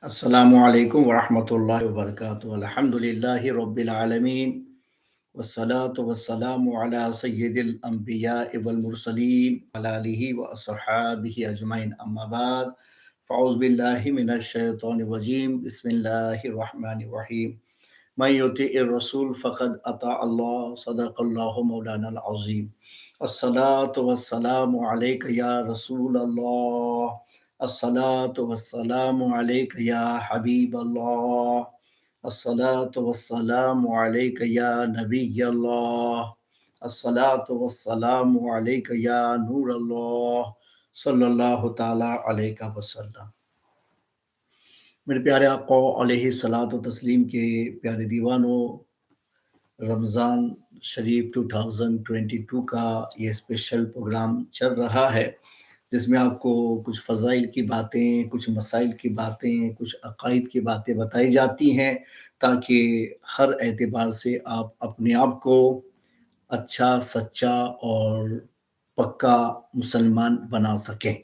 अस्सलामु अलैकुम वरहमतुल्लाहि वबरकातुहू अल्हम्दुलिल्लाहि रब्बिल आलमीन वस्सलातु वस्सलामु अला सय्यिदिल अंबियाइ वल मुरसलीन अला आलिहि व अस्हाबिहि अजमईन अम्मा बाद फ़अऊज़ु बिल्लाहि मिनश शैतानिर रजीम बिस्मिल्लाहिर रहमानिर रहीम मन युतिइर रसूल फ़क़द अता अल्लाह सदक़ल्लाहु मौलानाल अज़ीम अस्सलातु वस्सलामु अलैका या रसूल अल्लाह अस्सलातु वस्सलामु अलैका या हबीब अल्लाह अस्सलातु वस्सलामु अलैका या नबी अल्लाह अस्सलातु वस्सलामु अलैका या नूर अल्लाह सल्लल्लाहु ताला अलैका वसल्लम। मेरे प्यारे आका अलैहि सलातो तस्लीम के प्यारे दीवानों, रमज़ान शरीफ 2022 का ये स्पेशल प्रोग्राम चल रहा है जिसमें आपको कुछ फ़ज़ाइल की बातें, कुछ मसाइल की बातें, कुछ अक़ाइद की बातें बताई जाती हैं ताकि हर एतबार से आप अपने आप को अच्छा, सच्चा और पक्का मुसलमान बना सकें।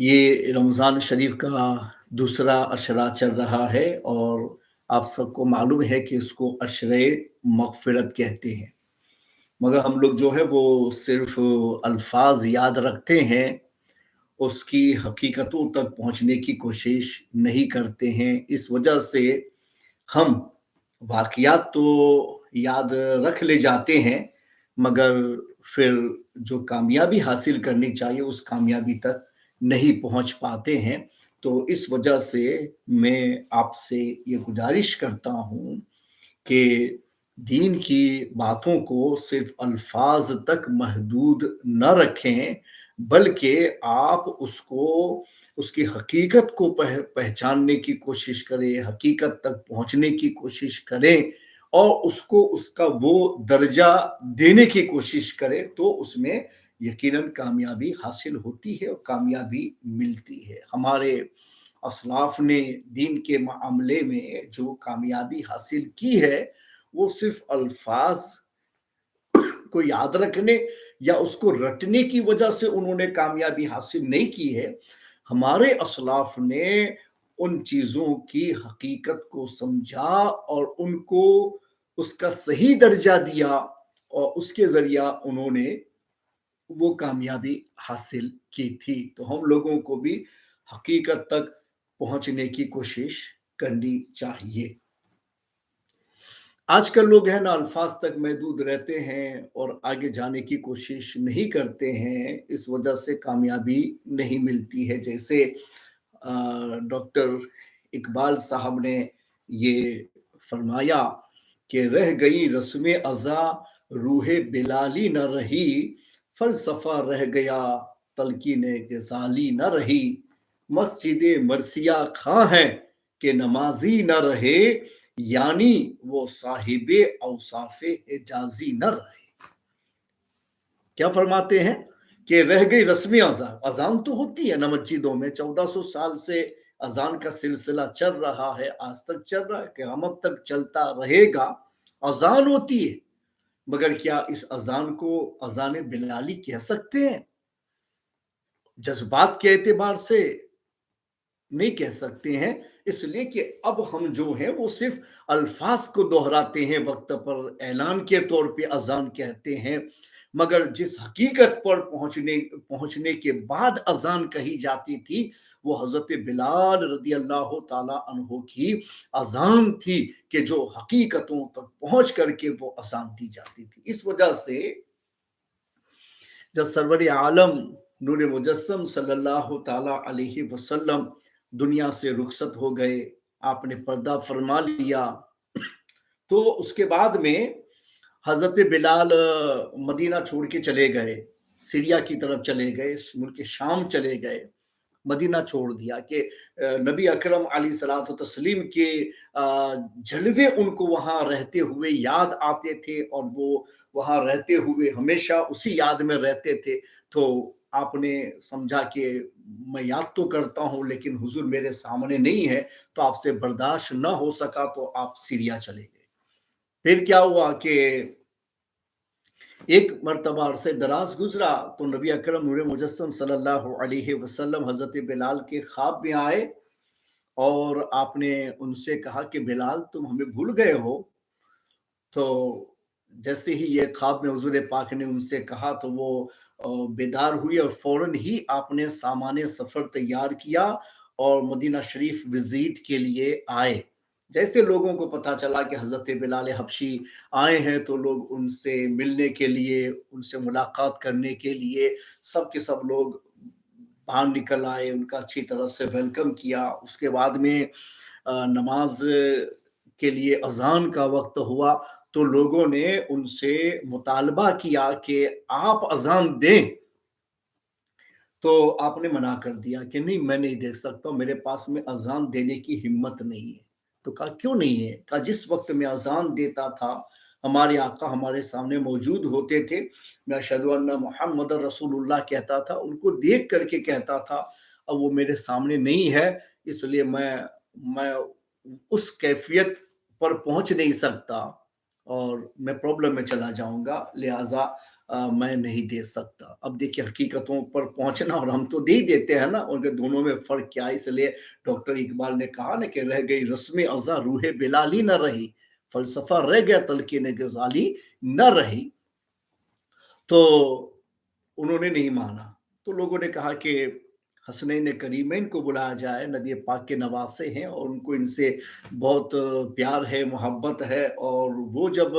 ये रमज़ान शरीफ का दूसरा अशरा चल रहा है और आप सबको मालूम है कि इसको अशरे मग़फ़िरत कहते हैं, मगर हम लोग जो है वो सिर्फ़ अल्फ़ाज़ याद रखते हैं, उसकी हकीकतों तक पहुँचने की कोशिश नहीं करते हैं। इस वजह से हम वाक़यात तो याद रख ले जाते हैं, मगर फिर जो कामयाबी हासिल करनी चाहिए उस कामयाबी तक नहीं पहुँच पाते हैं। तो इस वजह से मैं आपसे ये गुज़ारिश करता हूँ कि दीन की बातों को सिर्फ़ अल्फ़ाज़ तक महदूद न रखें, बल्कि आप उसको उसकी हकीकत को पहचानने की कोशिश करें, हकीकत तक पहुँचने की कोशिश करें और उसको उसका वो दर्जा देने की कोशिश करें, तो उसमें यकीनन कामयाबी हासिल होती है और कामयाबी मिलती है। हमारे असलाफ़ ने दीन के मामले में जो कामयाबी हासिल की है, वो सिर्फ़ अल्फ़ाज़ को याद रखने या उसको रटने की वजह से उन्होंने कामयाबी हासिल नहीं की है। हमारे असलाफ ने उन चीज़ों की हकीकत को समझा और उनको उसका सही दर्जा दिया और उसके ज़रिया उन्होंने वो कामयाबी हासिल की थी। तो हम लोगों को भी हकीकत तक पहुँचने की कोशिश करनी चाहिए। आजकल लोग हैं ना अल्फाज तक महदूद रहते हैं और आगे जाने की कोशिश नहीं करते हैं, इस वजह से कामयाबी नहीं मिलती है। जैसे डॉक्टर इकबाल साहब ने ये फरमाया कि रह गई रस्म अज़ा रूहे बिलाली न रही, फ़लसफ़ा रह गया तलकीन ग़ज़ाली न रही, मस्जिद मरसिया खां है कि नमाजी न रहे, यानी वो साहिबे औसाफे एजाजी न रहे। क्या फरमाते हैं कि रह गई रस्मी अजान। अजान तो होती है ना मस्जिदों में, 1400 साल से अजान का सिलसिला चल रहा है, आज तक चल रहा है, क़यामत तक चलता रहेगा। अजान होती है, मगर क्या इस अजान को अजान बिलाली कह सकते हैं? जज्बात के एतबार से नहीं कह सकते हैं, इसलिए कि अब हम जो हैं वो सिर्फ अल्फाज को दोहराते हैं, वक्त पर ऐलान के तौर पे अजान कहते हैं, मगर जिस हकीकत पर पहुंचने के बाद अजान कही जाती थी वो हजरत बिलाल रदी अल्लाह ताला अन्हो की अजान थी कि जो हकीकतों तक पहुंच करके वो अजान दी जाती थी। इस वजह से जब सरवर आलम नूर मुजस्सम सल्लल्लाहु ताला अलैहि वसल्लम दुनिया से रुखसत हो गए, आपने पर्दा फरमा लिया, तो उसके बाद में हजरत बिलाल मदीना छोड़ के चले गए, सीरिया की तरफ चले गए, मुल्क शाम चले गए, मदीना छोड़ दिया कि नबी अकरम अलैहिस्सलातु तस्लीम के जलवे उनको वहाँ रहते हुए याद आते थे और वो वहाँ रहते हुए हमेशा उसी याद में रहते थे। तो आपने समझा कि मैं याद तो करता हूँ लेकिन हुजूर मेरे सामने नहीं है, तो आपसे बर्दाश्त न हो सका तो आप सीरिया चले गए। फिर क्या हुआ कि एक मरतबा अरसे दराज गुजरा तो नबी अकरम नूर मुजस्सम सल्लल्लाहु अलैहि वसल्लम हजरत बिलाल के ख्वाब में आए اور आपने उनसे कहा कि बिलाल तुम हमें भूल गए हो। तो जैसे ही ये ख्वाब में हुजूर पाक ने उनसे कहा तो वो बेदार हुई और फौरन ही आपने सामान्य सफ़र तैयार किया और मदीना शरीफ विज़िट के लिए आए। जैसे लोगों को पता चला कि हज़रत बिलाल हबशी आए हैं तो लोग उनसे मिलने के लिए, उनसे मुलाकात करने के लिए सब के सब लोग बाहर निकल आए, उनका अच्छी तरह से वेलकम किया। उसके बाद में नमाज़ के लिए अज़ान का वक़्त हुआ तो लोगों ने उनसे मुतालबा किया कि आप अज़ान दें, तो आपने मना कर दिया कि नहीं मैं नहीं दे सकता हूँ, मेरे पास में अज़ान देने की हिम्मत नहीं है। तो कहा क्यों नहीं है? कहा जिस वक़्त मैं अज़ान देता था, हमारे आका हमारे सामने मौजूद होते थे, मैं अशहदु अन्ना मुहम्मदर रसूलुल्लाह कहता था, उनको देख कर के कहता था, अब वो मेरे सामने नहीं है, इसलिए मैं उस कैफ़ियत पर पहुँच नहीं सकता और मैं प्रॉब्लम में चला जाऊँगा, लिहाज़ा मैं नहीं दे सकता। अब देखिए हकीकतों पर पहुँचना और हम तो दे ही देते हैं ना, उनके दोनों में फ़र्क क्या है? इसलिए डॉक्टर इकबाल ने कहा ना कि रह गई रस्म अज़ा रूहे बिलाली न रही, फ़लसफ़ा रह गया तलक़ीन ग़ज़ाली न रही। तो उन्होंने नहीं माना। तो लोगों ने कहा कि हसनैन करीमैन को बुलाया जाए, नबी पाक के नवासे हैं और उनको इनसे बहुत प्यार है, मोहब्बत है और वो जब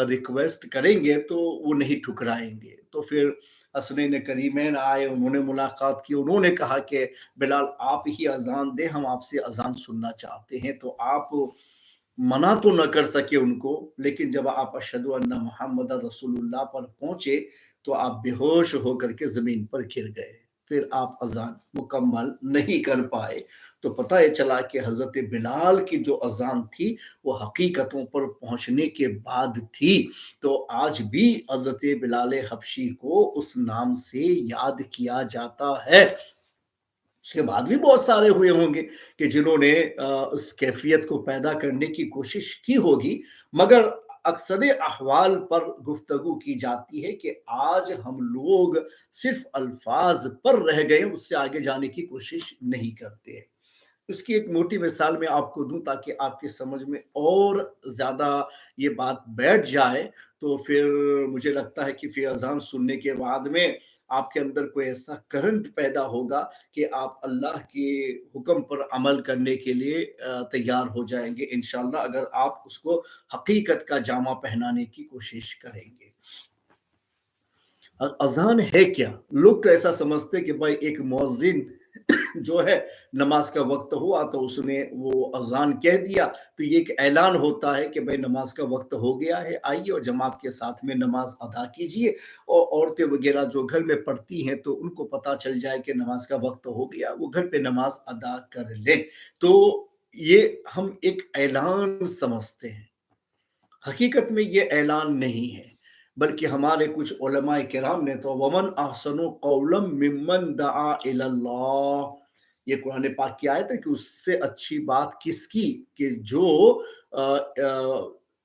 रिक्वेस्ट करेंगे तो वो नहीं ठुकराएँगे। तो फिर हसनैन करीमैन आए, उन्होंने मुलाकात की, उन्होंने कहा कि बिलाल आप ही अज़ान दें, हम आपसे अज़ान सुनना चाहते हैं। तो आप मना तो न कर सके उनको, लेकिन जब आप अशहदु अन्ना मुहम्मदर रसूलुल्लाह पर पहुँचे, तो आप बेहोश होकर के ज़मीन पर गिर गए। फिर आप अज़ान मुकम्मल नहीं कर पाए। तो पता ये चला कि हज़रत बिलाल की जो अज़ान थी, वो हकीकतों पर पहुँचने के बाद थी। तो आज भी हज़रत बिलाल हबशी को उस नाम से याद किया जाता है। उसके बाद भी बहुत सारे हुए होंगे कि जिन्होंने उस कैफ़ियत को पैदा करने की कोशिश की होगी, मगर अक्सर अहवाल पर गुफ्तगू की जाती है कि आज हम लोग सिर्फ़ अल्फ़ाज़ पर रह गए, उससे आगे जाने की कोशिश नहीं करते हैं। इसकी एक मोटी मिसाल मैं आपको दूँ ताकि आपकी समझ में और ज़्यादा ये बात बैठ जाए, तो फिर मुझे लगता है कि फिर अज़ान सुनने के बाद में आपके अंदर कोई ऐसा करंट पैदा होगा कि आप अल्लाह के हुक्म पर अमल करने के लिए तैयार हो जाएँगे इंशाअल्लाह अगर आप उसको हकीकत का जामा पहनाने की कोशिश करेंगे। अज़ान है क्या? लोग तो ऐसा समझते हैं कि भाई एक मुअज़्ज़िन जो है नमाज का वक्त हुआ तो उसने वो अज़ान कह दिया तो ये एक ऐलान होता है कि भाई नमाज का वक्त हो गया है, आइए और जमात के साथ में नमाज अदा कीजिए और औरतें वगैरह जो घर में पढ़ती हैं तो उनको पता चल जाए कि नमाज का वक्त हो गया, वो घर पे नमाज अदा कर लें। तो ये हम एक ऐलान समझते हैं। हकीकत में ये ऐलान नहीं है, बल्कि हमारे कुछ उलमाए किराम ने तो वमन अहसनु कौलम मिम्मन दआ इलल्लाह, ये कुरान पाक की आयत है कि उससे अच्छी बात किसकी कि जो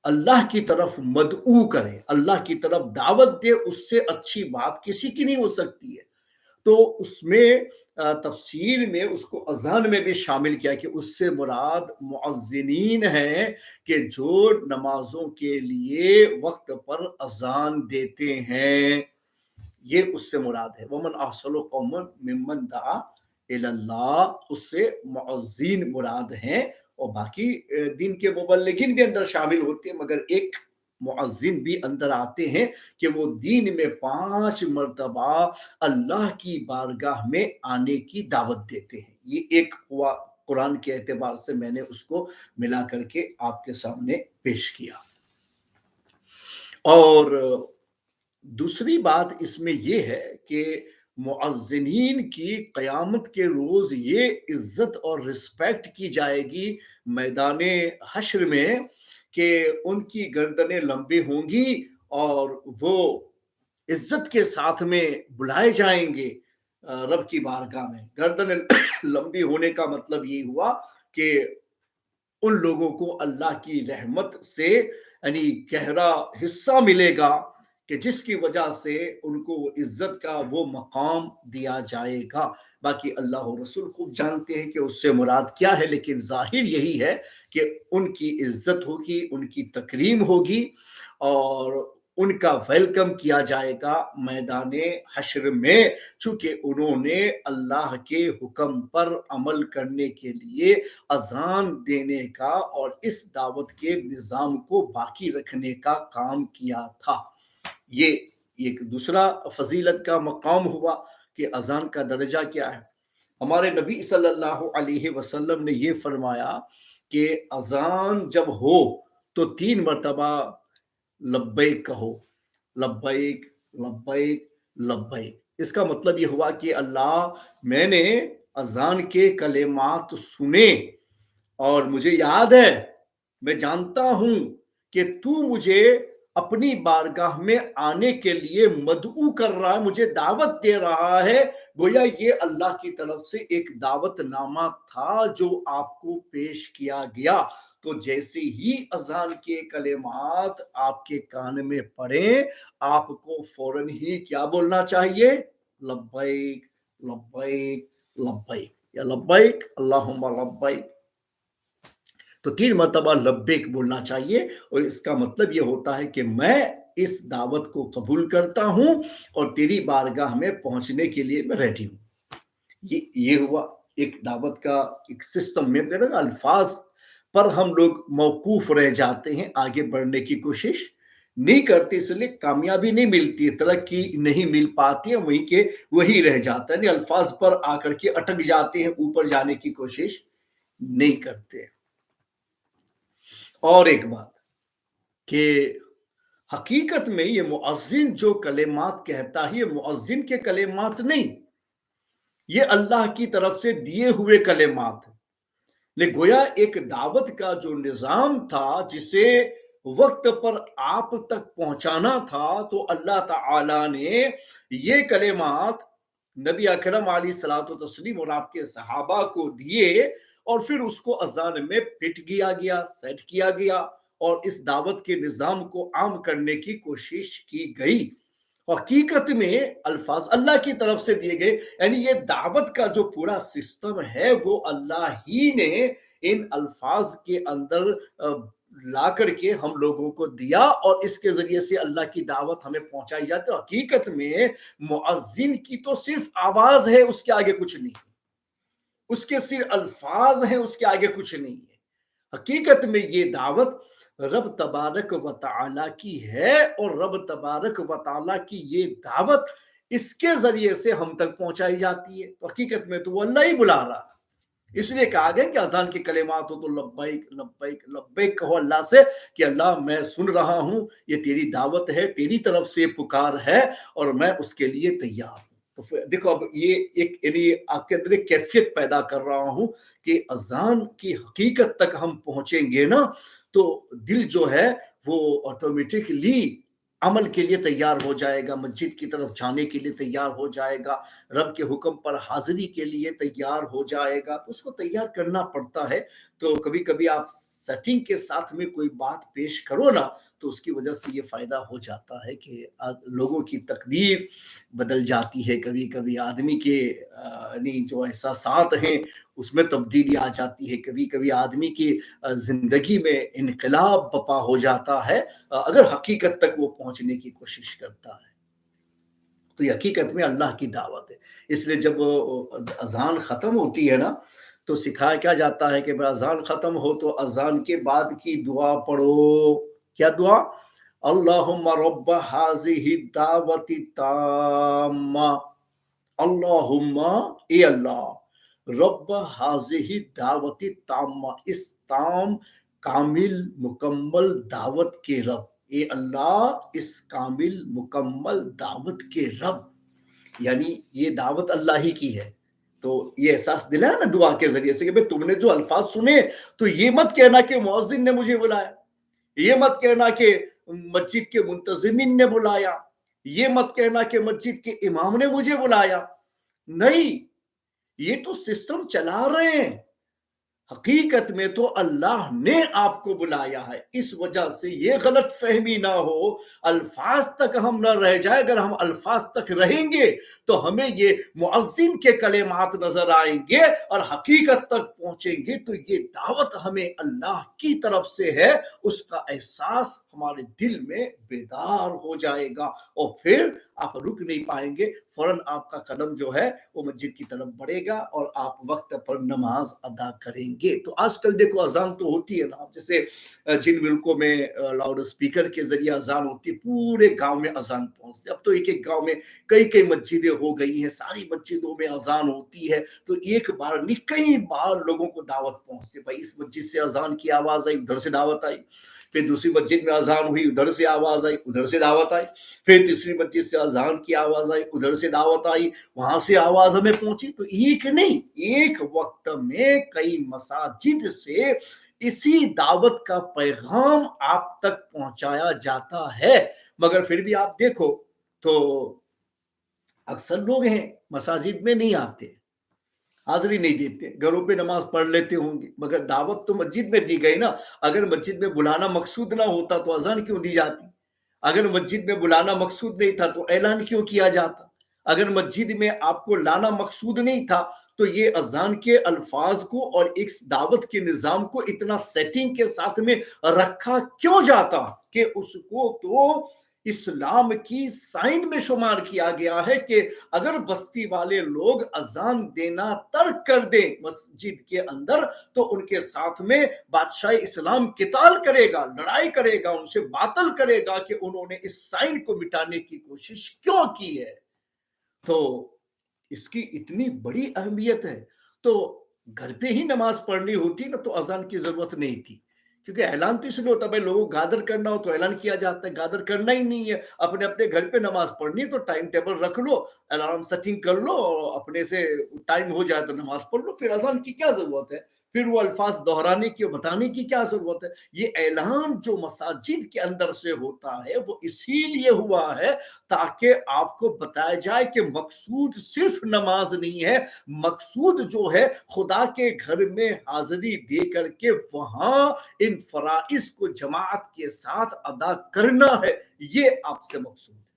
अल्लाह की तरफ मदऊ करे, अल्लाह की तरफ दावत दे, उससे अच्छी बात किसी की नहीं हो सकती है। तो उसमें तफ़सीर में उसको अज़ान में भी शामिल किया कि उससे मुराद मुअज़्ज़िनीन हैं कि जो नमाज़ों के लिए वक़्त पर अज़ान देते हैं, ये उससे मुराद है। वमन अहसनु कौमन मिम्मन दआ इलल्लाह, उससे मुअज़्ज़िन मुराद हैं और बाकी दीन के मुबल्लिगीन भी अंदर शामिल होते हैं, मगर एक मुअज़्ज़िन भी अंदर आते हैं कि वो दीन में 5 मर्तबा अल्लाह की बारगाह में आने की दावत देते हैं। ये एक हुआ कुरान के एतबार से मैंने उसको मिला करके आपके सामने पेश किया। और दूसरी बात इसमें ये है कि मुअज़्ज़िनीन की क़यामत के रोज़ ये इज़्ज़त और रिस्पेक्ट की जाएगी मैदाने हश्र में कि उनकी गर्दनें लंबी होंगी और वो इज़्ज़त के साथ में बुलाए जाएँगे रब की बारगाह में। गर्दनें लंबी होने का मतलब ये हुआ कि उन लोगों को अल्लाह की रहमत से यानी गहरा हिस्सा मिलेगा کہ جس کی وجہ سے ان کو عزت کا وہ مقام دیا جائے گا. باقی اللہ و رسول خوب جانتے ہیں کہ اس سے مراد کیا ہے، لیکن ظاہر یہی ہے کہ ان کی عزت ہوگی، ان کی تکریم ہوگی، اور ان کا ویلکم کیا جائے گا میدان حشر میں، چونکہ انہوں نے اللہ کے حکم پر عمل کرنے کے لیے اذان دینے کا اور اس دعوت کے نظام کو باقی رکھنے کا کام کیا تھا. یہ ایک دوسرا فضیلت کا مقام ہوا کہ اذان کا درجہ کیا ہے. ہمارے نبی صلی اللہ علیہ وسلم نے یہ فرمایا کہ اذان جب ہو تو 3 مرتبہ لبیک کہو، لبیک لبیک لبیک. اس کا مطلب یہ ہوا کہ اللہ، میں نے اذان کے کلمات سنے اور مجھے یاد ہے، میں جانتا ہوں کہ تو مجھے اپنی بارگاہ میں آنے کے لیے مدعو کر رہا ہے، مجھے دعوت دے رہا ہے. گویا یہ اللہ کی طرف سے ایک دعوت نامہ تھا جو آپ کو پیش کیا گیا. تو جیسے ہی اذان کے کلمات آپ کے کان میں پڑیں، آپ کو فوراً ہی کیا بولنا چاہیے؟ لبیک لبیک لبیک، یا لبیک اللہم لبیک. تو 3 مرتبہ لبیک بولنا چاہیے، اور اس کا مطلب یہ ہوتا ہے کہ میں اس دعوت کو قبول کرتا ہوں اور تیری بارگاہ میں پہنچنے کے لیے میں ریڈی ہوں. یہ ہوا ایک دعوت کا ایک سسٹم میں. الفاظ پر ہم لوگ موقوف رہ جاتے ہیں، آگے بڑھنے کی کوشش نہیں کرتے، اس لیے کامیابی نہیں ملتی، ترقی نہیں مل پاتی ہے، وہیں کے وہی رہ جاتا ہے. الفاظ پر آ کر کے اٹک جاتے ہیں، اوپر جانے کی کوشش نہیں کرتے. اور ایک بات کہ حقیقت میں یہ مؤذن جو کلمات کہتا ہے، یہ مؤذن کے کلمات نہیں، یہ اللہ کی طرف سے دیے ہوئے کلمات ہیں. گویا ایک دعوت کا جو نظام تھا جسے وقت پر آپ تک پہنچانا تھا، تو اللہ تعالی نے یہ کلمات نبی اکرم علیہ الصلوۃ والتسلیم اور آپ کے صحابہ کو دیے، اور پھر اس کو اذان میں فٹ کیا گیا، سیٹ کیا گیا، اور اس دعوت کے نظام کو عام کرنے کی کوشش کی گئی. حقیقت میں الفاظ اللہ کی طرف سے دیے گئے، یعنی یہ دعوت کا جو پورا سسٹم ہے وہ اللہ ہی نے ان الفاظ کے اندر لا کر کے ہم لوگوں کو دیا، اور اس کے ذریعے سے اللہ کی دعوت ہمیں پہنچائی جاتی ہے. حقیقت میں مؤذن کی تو صرف آواز ہے، اس کے آگے کچھ نہیں، اس کے صرف الفاظ ہیں، اس کے آگے کچھ نہیں ہے. حقیقت میں یہ دعوت رب تبارک و تعالی کی ہے، اور رب تبارک و تعالی کی یہ دعوت اس کے ذریعے سے ہم تک پہنچائی جاتی ہے. حقیقت میں تو وہ اللہ ہی بلا رہا ہے. اس لیے کہا گیا کہ اذان کے کلمات ہو تو لبیک لبیک لبیک کہو اللہ سے کہ اللہ میں سن رہا ہوں، یہ تیری دعوت ہے، تیری طرف سے پکار ہے، اور میں اس کے لیے تیار ہوں. تو دیکھو اب یہ ایک یعنی آپ کے اندر ایک کیفیت پیدا کر رہا ہوں کہ اذان کی حقیقت تک ہم پہنچیں گے نا، تو دل جو ہے وہ آٹومیٹکلی عمل کے لیے تیار ہو جائے گا، مسجد کی طرف جانے کے لیے تیار ہو جائے گا، رب کے حکم پر حاضری کے لیے تیار ہو جائے گا. تو اس کو تیار کرنا پڑتا ہے. تو کبھی کبھی آپ سیٹنگ کے ساتھ میں کوئی بات پیش کرو نا، تو اس کی وجہ سے یہ فائدہ ہو جاتا ہے کہ لوگوں کی تقدیر بدل جاتی ہے. کبھی کبھی آدمی کے جو احساسات ہیں اس میں تبدیلی آ جاتی ہے. کبھی کبھی آدمی کی زندگی میں انقلاب بپا ہو جاتا ہے اگر حقیقت تک وہ پہنچنے کی کوشش کرتا ہے. تو یہ حقیقت میں اللہ کی دعوت ہے. اس لیے جب اذان ختم ہوتی ہے نا، تو سکھایا کیا جاتا ہے کہ اذان ختم ہو تو اذان کے بعد کی دعا پڑھو. کیا دعا؟ اللہم رب ہذہ الدعوۃ التامہ، اللہم اے اللہ، رب ہذہ الدعوۃ التامہ، اس تام کامل مکمل دعوت کے رب، اے اللہ اس کامل مکمل دعوت کے رب. یعنی یہ دعوت اللہ ہی کی ہے. تو یہ احساس دلایا نا دعا کے ذریعے سے کہ بھئی تم نے جو الفاظ سنے، تو یہ مت کہنا کہ مؤذن نے مجھے بلایا، یہ مت کہنا کہ مسجد کے منتظمین نے بلایا، یہ مت کہنا کہ مسجد کے امام نے مجھے بلایا. نہیں، یہ تو سسٹم چلا رہے ہیں. हकीकत में तो अल्लाह ने आपको बुलाया है। इस वजह से ये गलत फहमी ना हो, अल्फाज तक हम न रह जाए। अगर हम अल्फाज तक रहेंगे तो हमें ये मुअज्जिन के कलेमात नजर आएंगे और हकीकत तक पहुंचेंगे तो ये दावत हमें अल्लाह की तरफ से है, उसका एहसास हमारे दिल में बेदार हो जाएगा और फिर आप रुक नहीं पाएंगे, फौरन आपका कदम जो है वो मस्जिद की तरफ बढ़ेगा और आप वक्त पर नमाज अदा करेंगे। तो आजकल देखो अजान तो होती है ना, जैसे जिन मुल्कों में लाउड स्पीकर के जरिए अजान होती है, पूरे गांव में अजान पहुंचती है। अब तो एक एक गांव में कई कई मस्जिदें हो गई हैं, सारी मस्जिदों में अजान होती है, तो एक बार नहीं कई बार लोगों को दावत पहुंचती है। भाई इस मस्जिद से अजान की आवाज आई, उधर से दावत आई, फिर दूसरी मस्जिद में अजान हुई, उधर से आवाज आई, उधर से दावत आई, फिर तीसरी मस्जिद से अजान की आवाज आई, उधर से दावत आई, वहां से आवाज हमें पहुंची। तो एक नहीं, एक वक्त में कई मसाजिद से इसी दावत का पैगाम आप तक पहुंचाया जाता है। मगर फिर भी आप देखो तो अक्सर लोग हैं मसाजिद में नहीं आते, हाजिरी नहीं देते, घरों पे नमाज पढ़ लेते होंगे, मगर दावत तो मस्जिद में दी गई ना। अगर मस्जिद में बुलाना मकसूद ना होता तो अजान क्यों दी जाती? अगर मस्जिद में बुलाना मकसूद नहीं था तो ऐलान क्यों किया जाता? अगर मस्जिद में आपको लाना मकसूद नहीं था तो ये अजान के अल्फाज को और इस दावत के निजाम को इतना सेटिंग के साथ में रखा क्यों जाता कि उसको तो इस्लाम की साइन में शुमार किया गया है कि अगर बस्ती वाले लोग अजान देना तर्क कर दें मस्जिद के अंदर तो उनके साथ में बादशाह इस्लाम किताल करेगा, लड़ाई करेगा, उनसे बातल करेगा कि उन्होंने इस साइन को मिटाने की कोशिश क्यों की है। तो इसकी इतनी बड़ी अहमियत है। तो घर पे ही नमाज पढ़नी होती ना तो अजान की जरूरत नहीं थी, क्योंकि ऐलान तो इसलिए होता है भाई लोगों को गादर करना हो तो ऐलान किया जाता है, गादर करना ही नहीं है, अपने अपने घर पे नमाज पढ़नी है तो टाइम टेबल रख लो, अलार्म सेटिंग कर लो और अपने से टाइम हो जाए तो नमाज पढ़ लो, फिर अजान की क्या जरूरत है, फिर वो अल्फाज दोहराने की बताने की क्या जरूरत है। ये ऐलान जो मसाजिद के अंदर से होता है वो इसीलिए हुआ है ताकि आपको बताया जाए कि मकसूद सिर्फ नमाज नहीं है, मकसूद जो है खुदा के घर में हाजिरी दे करके वहां इन फराइज को जमात के साथ अदा करना है, ये आपसे मकसूद है।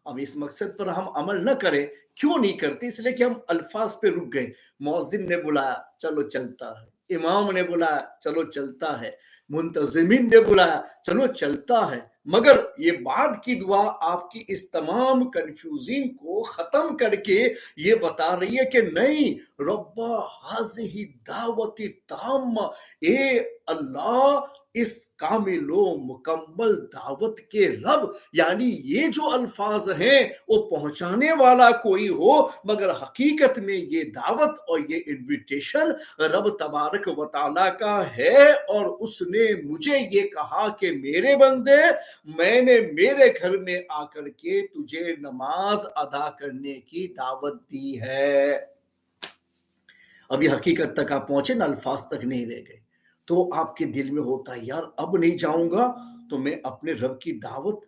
अब इस मकसद पर हम अमल न करें, क्यों नहीं करते? इसलिए कि हम अल्फाज पे रुक गए। मौजिन ने बुलाया, चलो चलता है, इमाम ने बुलाया, चलो चलता है, मुंतजिमिन ने बुलाया, चलो चलता है। मगर ये बाद की दुआ आपकी इस तमाम कंफ्यूजिंग को खत्म करके ये बता रही है कि नहीं, रब्बा हाज़िही दावती ताम्मा, ए अल्लाह इस कामिलो मुकम्मल दावत के रब, यानी ये जो अल्फाज हैं वो पहुंचाने वाला कोई हो, मगर हकीकत में ये दावत और ये इनविटेशन रब तबारक व तआला का है और उसने मुझे ये कहा कि मेरे बंदे, मैंने मेरे घर में आकर के तुझे नमाज अदा करने की दावत दी है। अभी हकीकत तक आप पहुंचे ना, अल्फाज तक नहीं रह गए, तो आपके दिल में होता है यार अब नहीं जाऊंगा तो मैं अपने रब की दावत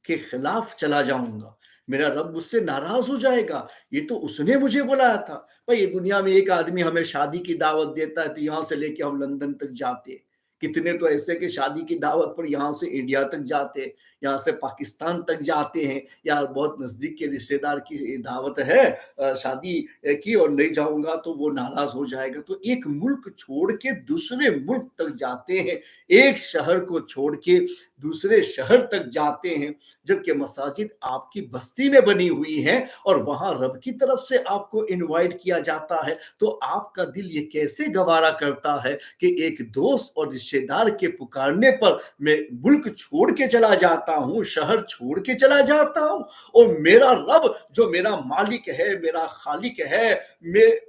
के खिलाफ चला जाऊंगा, मेरा रब मुझसे नाराज हो जाएगा, ये तो उसने मुझे बुलाया था। भाई ये दुनिया में एक आदमी हमें शादी की दावत देता है तो यहां से लेके हम लंदन तक जाते हैं, कितने तो ऐसे कि शादी की दावत पर यहाँ से इंडिया तक जाते हैं, यहाँ से पाकिस्तान तक जाते हैं, यार बहुत नजदीक के रिश्तेदार की दावत है शादी की और नहीं जाऊंगा तो वो नाराज हो जाएगा, तो एक मुल्क छोड़ के दूसरे मुल्क तक जाते हैं, एक शहर को छोड़ के दूसरे शहर तक जाते हैं, जबकि मसाजिद आपकी बस्ती में बनी हुई है और वहां रब की तरफ से आपको इनवाइट किया जाता है। तो आपका दिल ये कैसे गवारा करता है कि एक दोस्त और रिश्तेदार के पुकारने पर मैं मुल्क छोड़ के चला जाता हूं, शहर छोड़ के चला जाता हूं, और मेरा रब जो मेरा मालिक है, मेरा खालिक है,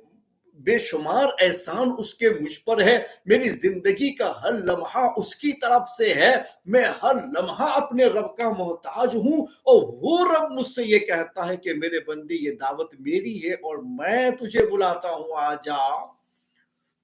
बेशुमार एहसान उसके मुझ पर है, मेरी जिंदगी का हर लम्हा उसकी तरफ से है, मैं हर लम्हा अपने रब का मोहताज हूं, और वो रब मुझसे ये कहता है कि मेरे बंदे ये दावत मेरी है और मैं तुझे बुलाता हूं, आ जा।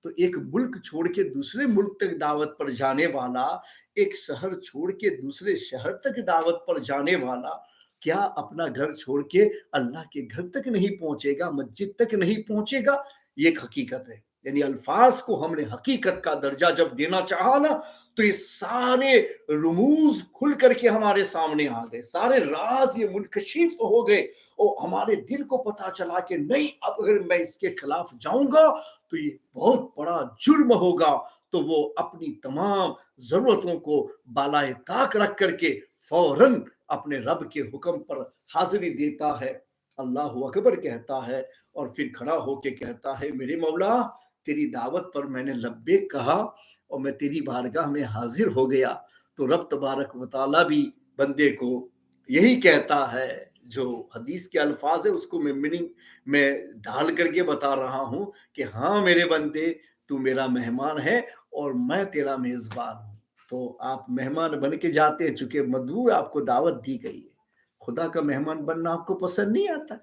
तो एक मुल्क छोड़ के दूसरे मुल्क तक दावत पर जाने वाला, एक शहर छोड़ के दूसरे शहर तक दावत पर जाने वाला, क्या अपना घर छोड़ के अल्लाह के घर तक नहीं पहुंचेगा, मस्जिद तक नहीं पहुंचेगा? ये एक हकीकत है। यानी अल्फाज को हमने हकीकत का दर्जा जब देना चाहा ना, तो ये सारे रुमूज खुल करके हमारे सामने आ गए, सारे राज ये मुनकशिफ हो गए और हमारे दिल को पता चला कि नहीं, अब अगर मैं इसके खिलाफ जाऊंगा तो ये बहुत बड़ा जुर्म होगा। तो वो अपनी तमाम जरूरतों को बालाए ताक रख करके फौरन अपने रब के हुक्म पर हाजिरी देता है, अल्लाह अकबर कहता है और फिर खड़ा होके कहता है, मेरे मौला, तेरी दावत पर मैंने लब्बैक कहा और मैं तेरी बारगाह में हाजिर हो गया। तो रब तबारक व तआला भी बंदे को यही कहता है, जो हदीस के अल्फाज है उसको मैं मीनिंग में ढाल करके बता रहा हूं कि हाँ मेरे बंदे, तू मेरा मेहमान है और मैं तेरा मेजबान हूं। तो आप मेहमान बन के जाते हैं, चूंकि मदबू आपको दावत दी गई है। खुदा का मेहमान बनना आपको पसंद नहीं आता,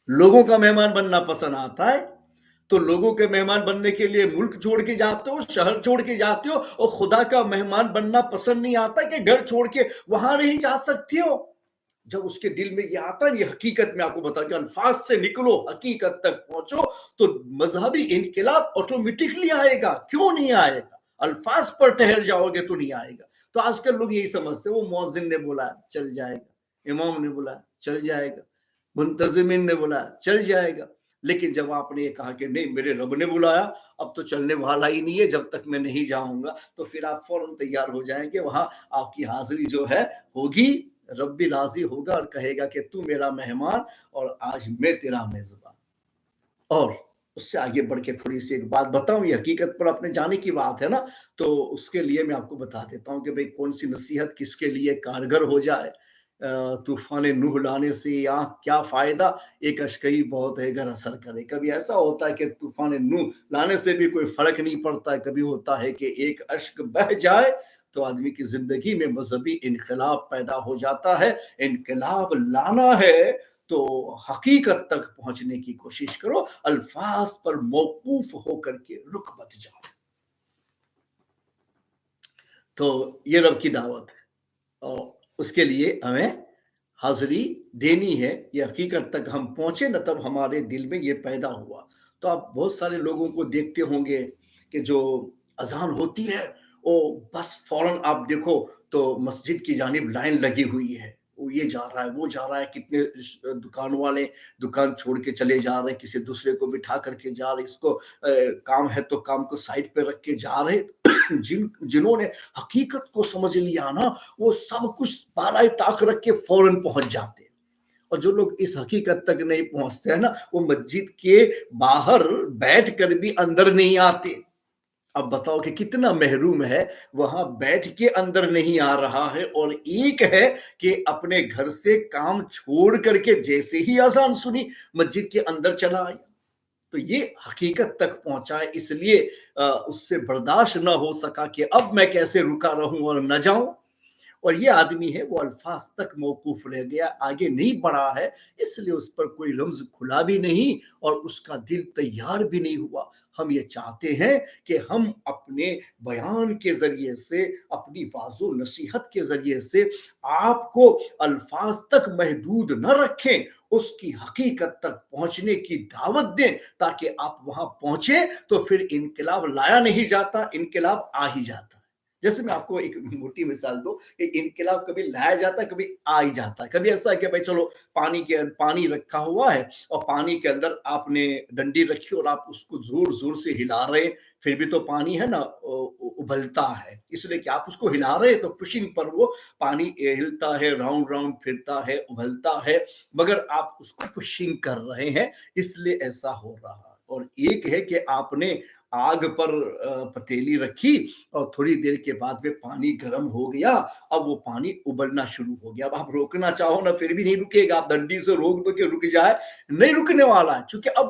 लोगों का मेहमान बनना पसंद आता है। तो लोगों के मेहमान बनने के लिए मुल्क छोड़ के जाते हो, शहर छोड़ के जाते हो, और खुदा का मेहमान बनना पसंद नहीं आता कि घर छोड़ के वहां नहीं जा सकते हो। जब उसके दिल में ये आता है, ये हकीकत में आपको बता कि अल्फाज से निकलो, हकीकत तक पहुंचो, तो मजहबी इनकलाब ऑटोमेटिकली आएगा। क्यों नहीं आएगा? अल्फाज पर ठहर जाओगे तो नहीं आएगा। तो आजकल लोग यही समझते, वो मौजिन ने बोला चल जाएगा, इमाम ने बोला चल जाएगा, मुंतजिमिन ने बोला चल जाएगा। लेकिन जब आपने ये कहा कि नहीं, मेरे रब ने बुलाया, अब तो चलने वाला ही नहीं है जब तक मैं नहीं जाऊंगा, तो फिर आप फौरन तैयार हो जाएंगे, वहां आपकी हाजिरी जो है होगी, रब भी राजी होगा और कहेगा कि तू मेरा मेहमान और आज मैं तेरा मेजबान। और उससे आगे बढ़ के थोड़ी सी एक बात बताऊं, ये हकीकत पर अपने जाने की बात है ना, तो उसके लिए मैं आपको बता देता हूं कि भाई कौन सी नसीहत किसके लिए कारगर हो जाए। तूफान नूह लाने से या क्या फायदा, एक अश्कई बहुत है अगर असर करे। कभी ऐसा होता है कि तूफान नूह लाने से भी कोई फर्क नहीं पड़ता है, कभी होता है कि एक अश्क बह जाए तो आदमी की जिंदगी में मजहबी इनकलाब पैदा हो जाता है। इनकलाब लाना है तो हकीकत तक पहुंचने की कोशिश करो, अल्फाज पर मौकूफ होकर के रुक मत जाओ। तो ये रब की दावत है और उसके लिए हमें हाजिरी देनी है। ये हकीकत तक हम पहुंचे ना, तब हमारे दिल में ये पैदा हुआ। तो आप बहुत सारे लोगों को देखते होंगे कि जो अजान होती है वो बस फौरन आप देखो तो मस्जिद की जानिब लाइन लगी हुई है, वो ये जा रहा है वो जा रहा है, कितने दुकान वाले दुकान छोड़ के चले जा रहे हैं, किसी दूसरे को बिठा करके जा रहे, इसको काम है तो काम को साइड पे रख के जा रहे। जिन्होंने हकीकत को समझ लिया ना, वो सब कुछ बालाए ताक रख के फौरन पहुंच जाते हैं। और जो लोग इस हकीकत तक नहीं पहुंचते हैं ना, वो मस्जिद के बाहर बैठ कर भी अंदर नहीं आते। अब बताओ कि कितना महरूम है, वहां बैठ के अंदर नहीं आ रहा है, और एक है कि अपने घर से काम छोड़ करके जैसे ही अजान सुनी मस्जिद के अंदर चला आया। तो ये हकीकत तक पहुंचा है, इसलिए उससे बर्दाश्त ना हो सका कि अब मैं कैसे रुका रहूं और न जाऊं। और ये आदमी है वो अल्फाज तक मौकूफ रह गया, आगे नहीं बढ़ा है, इसलिए उस पर कोई लफ्ज खुला भी नहीं और उसका दिल तैयार भी नहीं हुआ। हम ये चाहते हैं कि हम अपने बयान के जरिए से, अपनी वाजो नसीहत के जरिए से आपको अल्फाज तक महदूद न रखें, उसकी हकीकत तक पहुंचने की दावत दें, ताकि आप वहां पहुंचे तो फिर इनकलाब लाया नहीं जाता, इनकलाब आ ही जाता। जैसे मैं आपको एक मोटी मिसाल दूं कि इनकलाब कभी लाया जाता है, कभी आ ही जाता है। कभी ऐसा है कि भाई चलो पानी रखा हुआ है और पानी के अंदर आपने डंडी रखी और आप उसको जोर जोर से हिला रहे, फिर भी तो पानी है ना उबलता है, इसलिए कि आप उसको हिला रहे तो पुशिंग पर वो पानी हिलता है, राउंड राउंड फिरता है, उबलता है, मगर आप उसको पुशिंग कर रहे हैं, इसलिए ऐसा हो रहा है। और एक है कि आपने आग पर पतीली रखी और थोड़ी देर के बाद में पानी गर्म हो गया, अब वो पानी उबलना शुरू हो गया। अब आप रोकना चाहो ना फिर भी नहीं रुकेगा, आप डंडी से रोक दो कि रुक जाए, नहीं रुकने वाला है, क्योंकि अब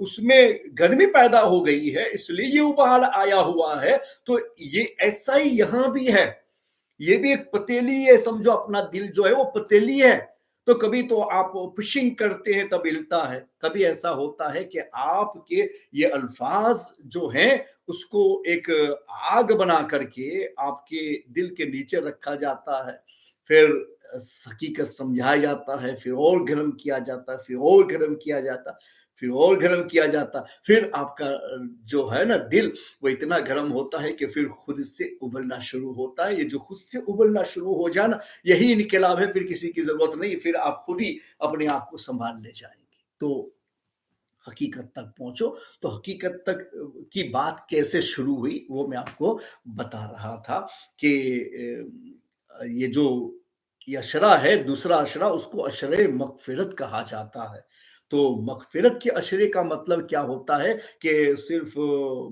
उसमें गर्मी पैदा हो गई है, इसलिए ये उबाल आया हुआ है। तो ये ऐसा ही यहां भी है, ये भी एक पतीली है, समझो अपना दिल जो है वो पतीली है। तो कभी तो आप पुशिंग करते हैं तब हिलता है, कभी ऐसा होता है कि आपके ये अल्फाज जो हैं उसको एक आग बना करके आपके दिल के नीचे रखा जाता है। फिर हकीकत समझाया जाता है, फिर और गर्म किया जाता है, फिर और गर्म किया जाता है, फिर और गर्म किया जाता है। फिर आपका जो है ना दिल, वो इतना गर्म होता है कि फिर खुद से उबलना शुरू होता है। ये जो खुद से उबलना शुरू हो जाना, यही इनकलाब है, फिर किसी की ज़रूरत नहीं, फिर आप खुद ही अपने आप को सँभाल ले जाएँगे। तो हकीकत तक पहुँचो, तो हकीकत तक की बात कैसे शुरू हुई, वो मैं आपको बता रहा था कि ये जो ये अशरा है, दूसरा अशरा, उसको अशरे मग़फ़िरत कहा जाता है। तो मग़फ़िरत के अशरे का मतलब क्या होता है कि सिर्फ़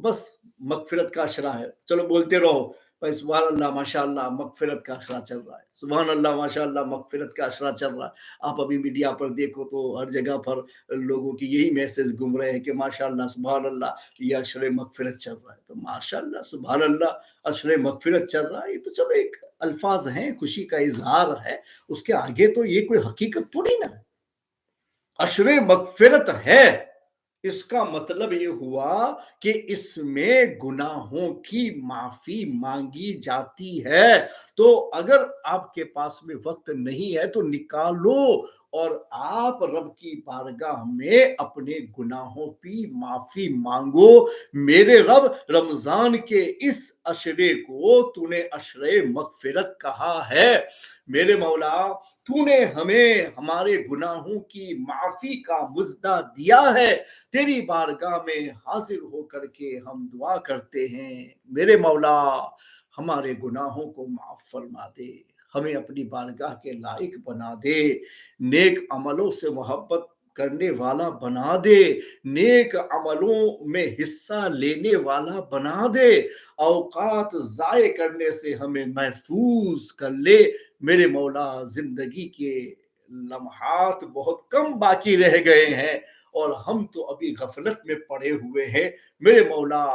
बस मग़फ़िरत का अशरा है, चलो बोलते रहो, भाई सुभान अल्लाह, माशाअल्लाह, मग़फ़िरत का अशरा चल रहा है, सुभान अल्लाह, माशाअल्लाह, मग़फ़िरत का अशरा चल रहा है। आप अभी मीडिया पर देखो तो हर जगह पर लोगों की यही मैसेज घूम रहे हैं कि माशाअल्लाह, सुभान अल्लाह, ये अशरे मग़फ़िरत चल रहा है। तो माशाअल्लाह, सुभान अल्लाह, अशरे मग़फ़िरत चल रहा है, ये तो चलो एक अल्फाज हैं, खुशी का इजहार है, उसके आगे तो ये कोई हकीकत थोड़ी ना है। अशरे मग़फ़िरत है, इसका मतलब ये हुआ कि इसमें गुनाहों की माफ़ी माँगी जाती है। तो अगर आपके पास में वक़्त नहीं है तो निकालो और आप रब की बारगाह में अपने गुनाहों की माफ़ी माँगो। मेरे रब, रमज़ान के इस अशरे को तूने अशरे मग़फ़िरत कहा है। मेरे मौला, तूने हमें हमारे गुनाहों की माफ़ी का मुज़्ज़ा दिया है। तेरी बारगाह में हाजिर होकर के हम दुआ करते हैं, मेरे मौला, हमारे गुनाहों को माफ फरमा दे, हमें अपनी बारगाह के लायक बना दे, नेक अमलों से मोहब्बत करने वाला बना दे, नेक अमलों में हिस्सा लेने वाला बना दे, औकात ज़ाय करने से हमें महफूज कर ले। मेरे मौला, जिंदगी के लम्हात बहुत कम बाकी रह गए हैं और हम तो अभी गफलत में पड़े हुए हैं। मेरे मौला,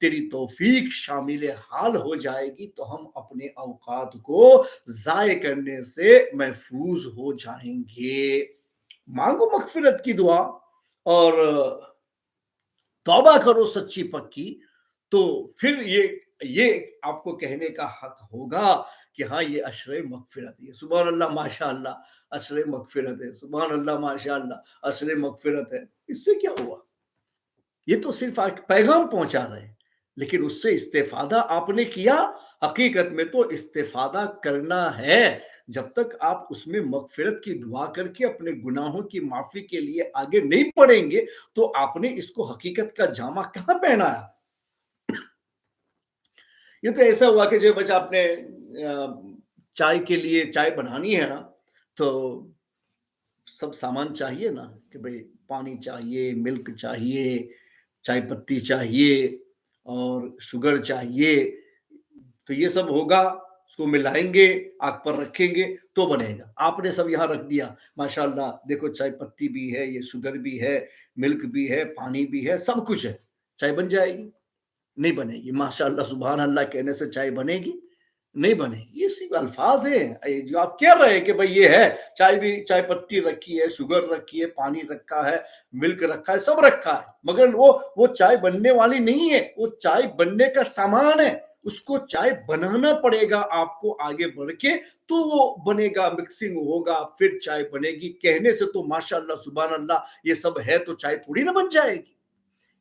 तेरी तौफीक शामिल हाल हो जाएगी तो हम अपने औकात को ज़ाय करने से महफूज हो जाएंगे। मांगो मगफिरत की दुआ और तौबा करो सच्ची पक्की, तो फिर ये आपको कहने का हक होगा कि हाँ, ये अशरे मगफिरत है, सुबहान अल्लाह, माशाअल्लाह, अशरे मगफिरत है, सुबहान अल्लाह, माशाअल्लाह, अशरे मगफिरत है। इससे क्या हुआ? ये तो सिर्फ पैगाम पहुंचा रहे हैं, लेकिन उससे इस्तेफादा आपने किया? हकीकत में तो इस्तेफादा करना है। जब तक आप उसमें मगफिरत की दुआ करके अपने गुनाहों की माफी के लिए आगे नहीं बढ़ेंगे, तो आपने इसको हकीकत का जामा कहाँ पहनाया? ये तो ऐसा हुआ कि जो बच्चा आपने चाय के लिए चाय बनानी है ना, तो सब सामान चाहिए ना, कि भाई पानी चाहिए, मिल्क चाहिए, चाय पत्ती चाहिए और शुगर चाहिए। तो ये सब होगा, उसको मिलाएँगे, आग पर रखेंगे तो बनेगा। आपने सब यहाँ रख दिया, माशाअल्लाह, देखो चाय पत्ती भी है, ये शुगर भी है, मिल्क भी है, पानी भी है, सब कुछ है। चाय बन जाएगी? नहीं बनेगी। माशाअल्लाह, सुभान अल्लाह कहने से चाय बनेगी? नहीं बनेगी। ये सिर्फ़ अल्फ़ाज़ हैं। ये जो आप कह रहे हैं कि भई ये है, चाय भी, चाय पत्ती रखी है, शुगर रखी है, पानी रखा है, मिल्क रखा है, सब रखा है। मगर वो चाय बनने वाली नहीं है, वो चाय बनने का सामान है। उसको चाय बनाना पड़ेगा आपको आगे बढ़ के, तो वो बनेगा, मिक्सिंग होगा, फिर चाय बनेगी। कहने से तो माशाअल्लाह, सुभान अल्लाह, ये सब है तो चाय थोड़ी ना बन जाएगी।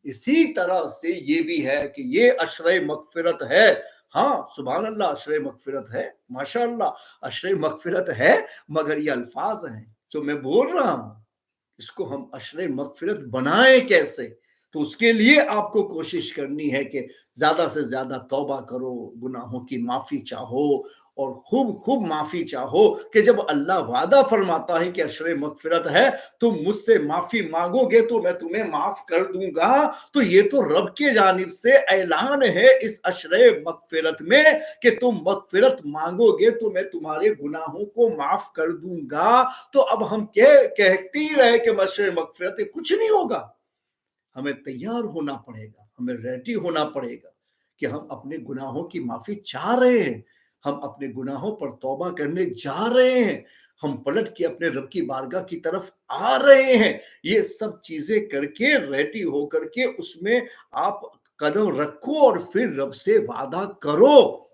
इसी तरह से ये भी है कि ये अशरे मगफिरत है। हाँ, सुभान अल्लाह, अशरे मगफिरत है, माशाअल्लाह, अशरे मगफिरत है, मगर ये अल्फाज हैं जो मैं बोल रहा हूं, इसको हम अशरे मगफिरत बनाएं कैसे? तो उसके लिए आपको कोशिश करनी है कि ज्यादा से ज्यादा तौबा करो, गुनाहों की माफी चाहो और खूब खूब माफी चाहो कि जब अल्लाह वादा फरमाता है कि अशरे मगफिरत है, तुम मुझसे माफी मांगोगे तो मैं तुम्हें माफ कर दूंगा। तो ये तो रब के जानिब से ऐलान है इस अशरे मगफिरत में कि तुम मगफिरत मांगोगे तो मैं तुम्हारे गुनाहों को माफ कर दूंगा। तो अब हम कहते ही रहे कि अशरे मगफिरत, कुछ नहीं होगा। हमें तैयार होना पड़ेगा, हमें रेडी होना पड़ेगा कि हम अपने गुनाहों की माफी चाह रहे हैं, हम अपने गुनाहों पर तौबा करने जा रहे हैं, हम पलट के अपने रब की बारगाह की तरफ आ रहे हैं। ये सब चीजें करके रेडी होकर के उसमें आप कदम रखो और फिर रब से वादा करो।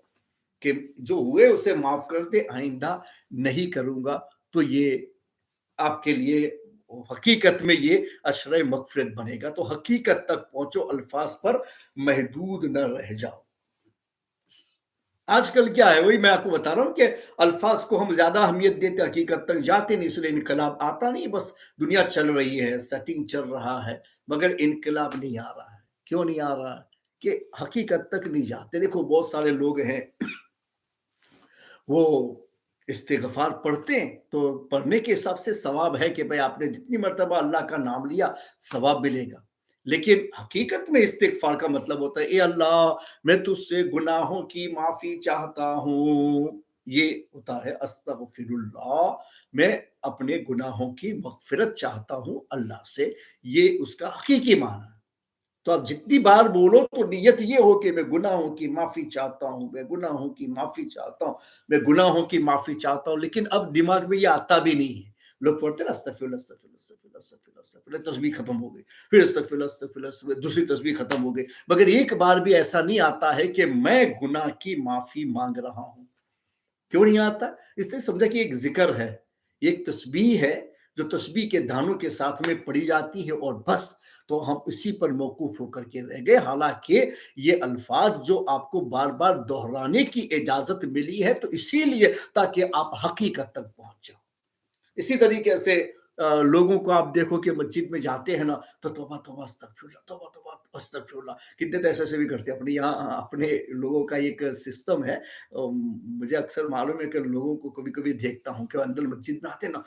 کہ जो हुए उसे माफ कर दे, आइंदा नहीं करूंगा। तो ये आपके लिए हकीकत में ये अशर मगफिरत बनेगा। तो हकीकत तक पहुंचो, अल्फाज पर महदूद न रह जाओ। आजकल क्या है, वही मैं आपको बता रहा हूँ कि अल्फाज को हम ज्यादा अहमियत देते, हकीकत तक जाते नहीं, इसलिए इनकलाब आता नहीं। बस दुनिया चल रही है, सेटिंग चल रहा है, मगर इनकलाब नहीं आ रहा है। क्यों नहीं आ रहा है? कि हकीकत तक नहीं जाते। देखो बहुत सारे लोग हैं, वो इस्तिगफार पढ़ते हैं, तो पढ़ने के हिसाब से सवाब है कि भाई आपने जितनी मर्तबा अल्लाह का नाम लिया सवाब मिलेगा। लेकिन हकीकत में इस्तिगफार का मतलब होता है, ए अल्लाह मैं तुझसे गुनाहों की माफी चाहता हूँ। ये होता है अस्तगफिरुल्लाह, मैं अपने गुनाहों की मगफिरत चाहता हूँ अल्लाह से। ये उसका हकीकी माना है। तो आप जितनी बार बोलो तो नियत ये हो कि मैं गुनाहों की माफी चाहता हूं, मैं गुनाहों की माफी चाहता हूं, मैं गुनाहों की माफी चाहता हूं। लेकिन अब दिमाग में ये आता भी नहीं है। लोग पढ़ते ना अस्तगफिरुल्लाह अस्तगफिरुल्लाह अस्तगफिरुल्लाह अस्तगफिरुल्लाह अस्तगफिरुल्लाह, तस्बीह खत्म हो गई, फिर अस्तगफिरुल्लाह अस्तगफिरुल्लाह अस्तगफिरुल्लाह, दूसरी तस्बीह खत्म हो गई, मगर एक बार भी ऐसा नहीं आता है कि मैं गुनाह की माफी मांग रहा हूं। क्यों नहीं आता? इसलिए समझा कि एक जिक्र है, एक तस्बीह है, जो तस्बीह के दानों के साथ में पढ़ी जाती है और बस। तो हम इसी पर मौकूफ होकर के रह गए। हालांकि ये अल्फाज जो आपको बार बार दोहराने की इजाजत मिली है, तो इसीलिए ताकि आप हकीकत तक पहुंच जाओ। इसी तरीके से लोगों को आप देखो कि मस्जिद में जाते हैं ना, तो तौबा तौबा अस्तगफिरुल्लाह, तौबा तौबा अस्तगफिरुल्लाह, कितने तो ऐसे ऐसे भी करते हैं। अपने यहाँ अपने लोगों का एक सिस्टम है। मुझे अक्सर मालूम है कि लोगों को कभी कभी देखता हूँ कि अंदर मस्जिद में आते हैं ना,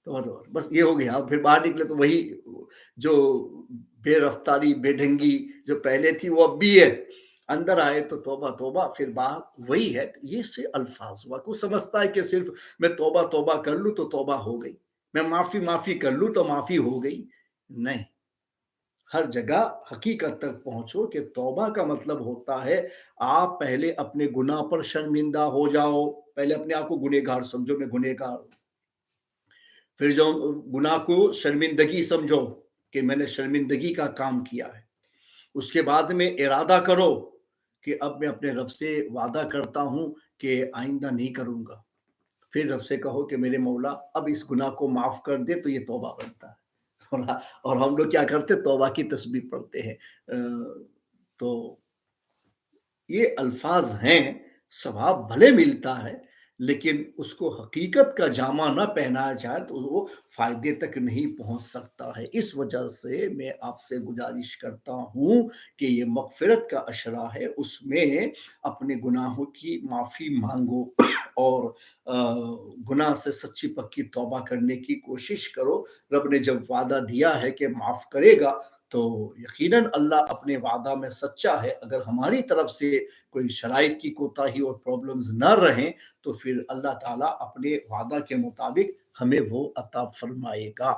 तो बस ये हो गया। फिर बाहर निकले तो वही जो बेरफ्तारी बेढंगी जो पहले थी वो अब भी है। अंदर आए तो तौबा तौबा, फिर बाहर वही है। ये से अल्फाज हुआ। कुछ समझता है कि सिर्फ मैं तौबा तौबा कर लूं तो तौबा हो गई, मैं माफी माफी कर लूं तो माफी हो गई। नहीं, हर जगह हकीकत तक पहुंचो कि तौबा का मतलब होता है आप पहले अपने गुनाह पर शर्मिंदा हो जाओ। पहले अपने आप को गुनहगार समझो, मैं गुनहगार हूं। फिर जो गुनाह को शर्मिंदगी समझो कि मैंने शर्मिंदगी का काम किया है। उसके बाद में इरादा करो कि अब मैं अपने रब से वादा करता हूं कि आइंदा नहीं करूंगा। फिर रब से कहो कि मेरे मौला अब इस गुनाह को माफ कर दे, तो ये तौबा बनता है। और हम लोग क्या करते, तौबा की तस्बीह पढ़ते हैं। तो ये अल्फाज हैं, सवाब भले मिलता है, लेकिन उसको हकीकत का जामा ना पहनाया जाए तो वो फायदे तक नहीं पहुंच सकता है। इस वजह से मैं आपसे गुजारिश करता हूं कि ये मगफिरत का अशरा है, उसमें अपने गुनाहों की माफ़ी मांगो और गुनाह से सच्ची पक्की तौबा करने की कोशिश करो। रब ने जब वादा दिया है कि माफ़ करेगा, तो यकीनन अल्लाह अपने वादा में सच्चा है। अगर हमारी तरफ से कोई शराइत की कोताही और प्रॉब्लम्स न रहें, तो फिर अल्लाह ताला अपने वादा के मुताबिक हमें वो अता फरमाएगा।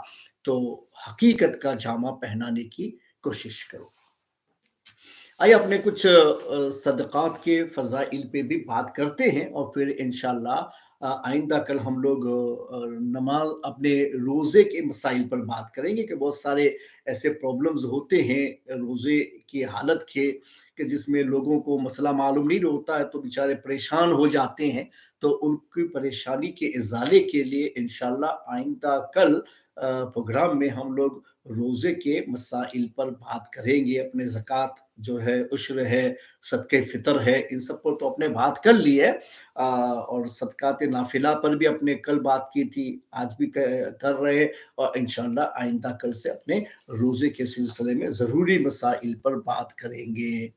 तो हकीकत का जामा पहनाने की कोशिश करो। आइए अपने कुछ सदक़ात के फ़ज़ाइल पे भी बात करते हैं और फिर इंशाअल्लाह आइंदा कल हम लोग नमाज़ अपने रोज़े के मसाइल पर बात करेंगे कि बहुत सारे ऐसे प्रॉब्लम्स होते हैं रोज़े की हालत के, कि जिसमें लोगों को मसला मालूम नहीं होता है तो बेचारे परेशान हो जाते हैं। तो उनकी परेशानी के इज़ाले के लिए इंशाअल्लाह आइंदा कल प्रोग्राम में हम लोग रोज़े के मसाइल पर बात करेंगे। अपने ज़कात जो है, उश्र है, सदक़े फ़ितर है, इन सब पर तो आपने बात कर ली है। और सदक़ात नाफ़िला पर भी आपने कल बात की थी, आज भी कर रहे हैं और इंशाअल्लाह आइंदा कल से अपने रोज़े के सिलसिले में ज़रूरी मसाइल पर बात करेंगे।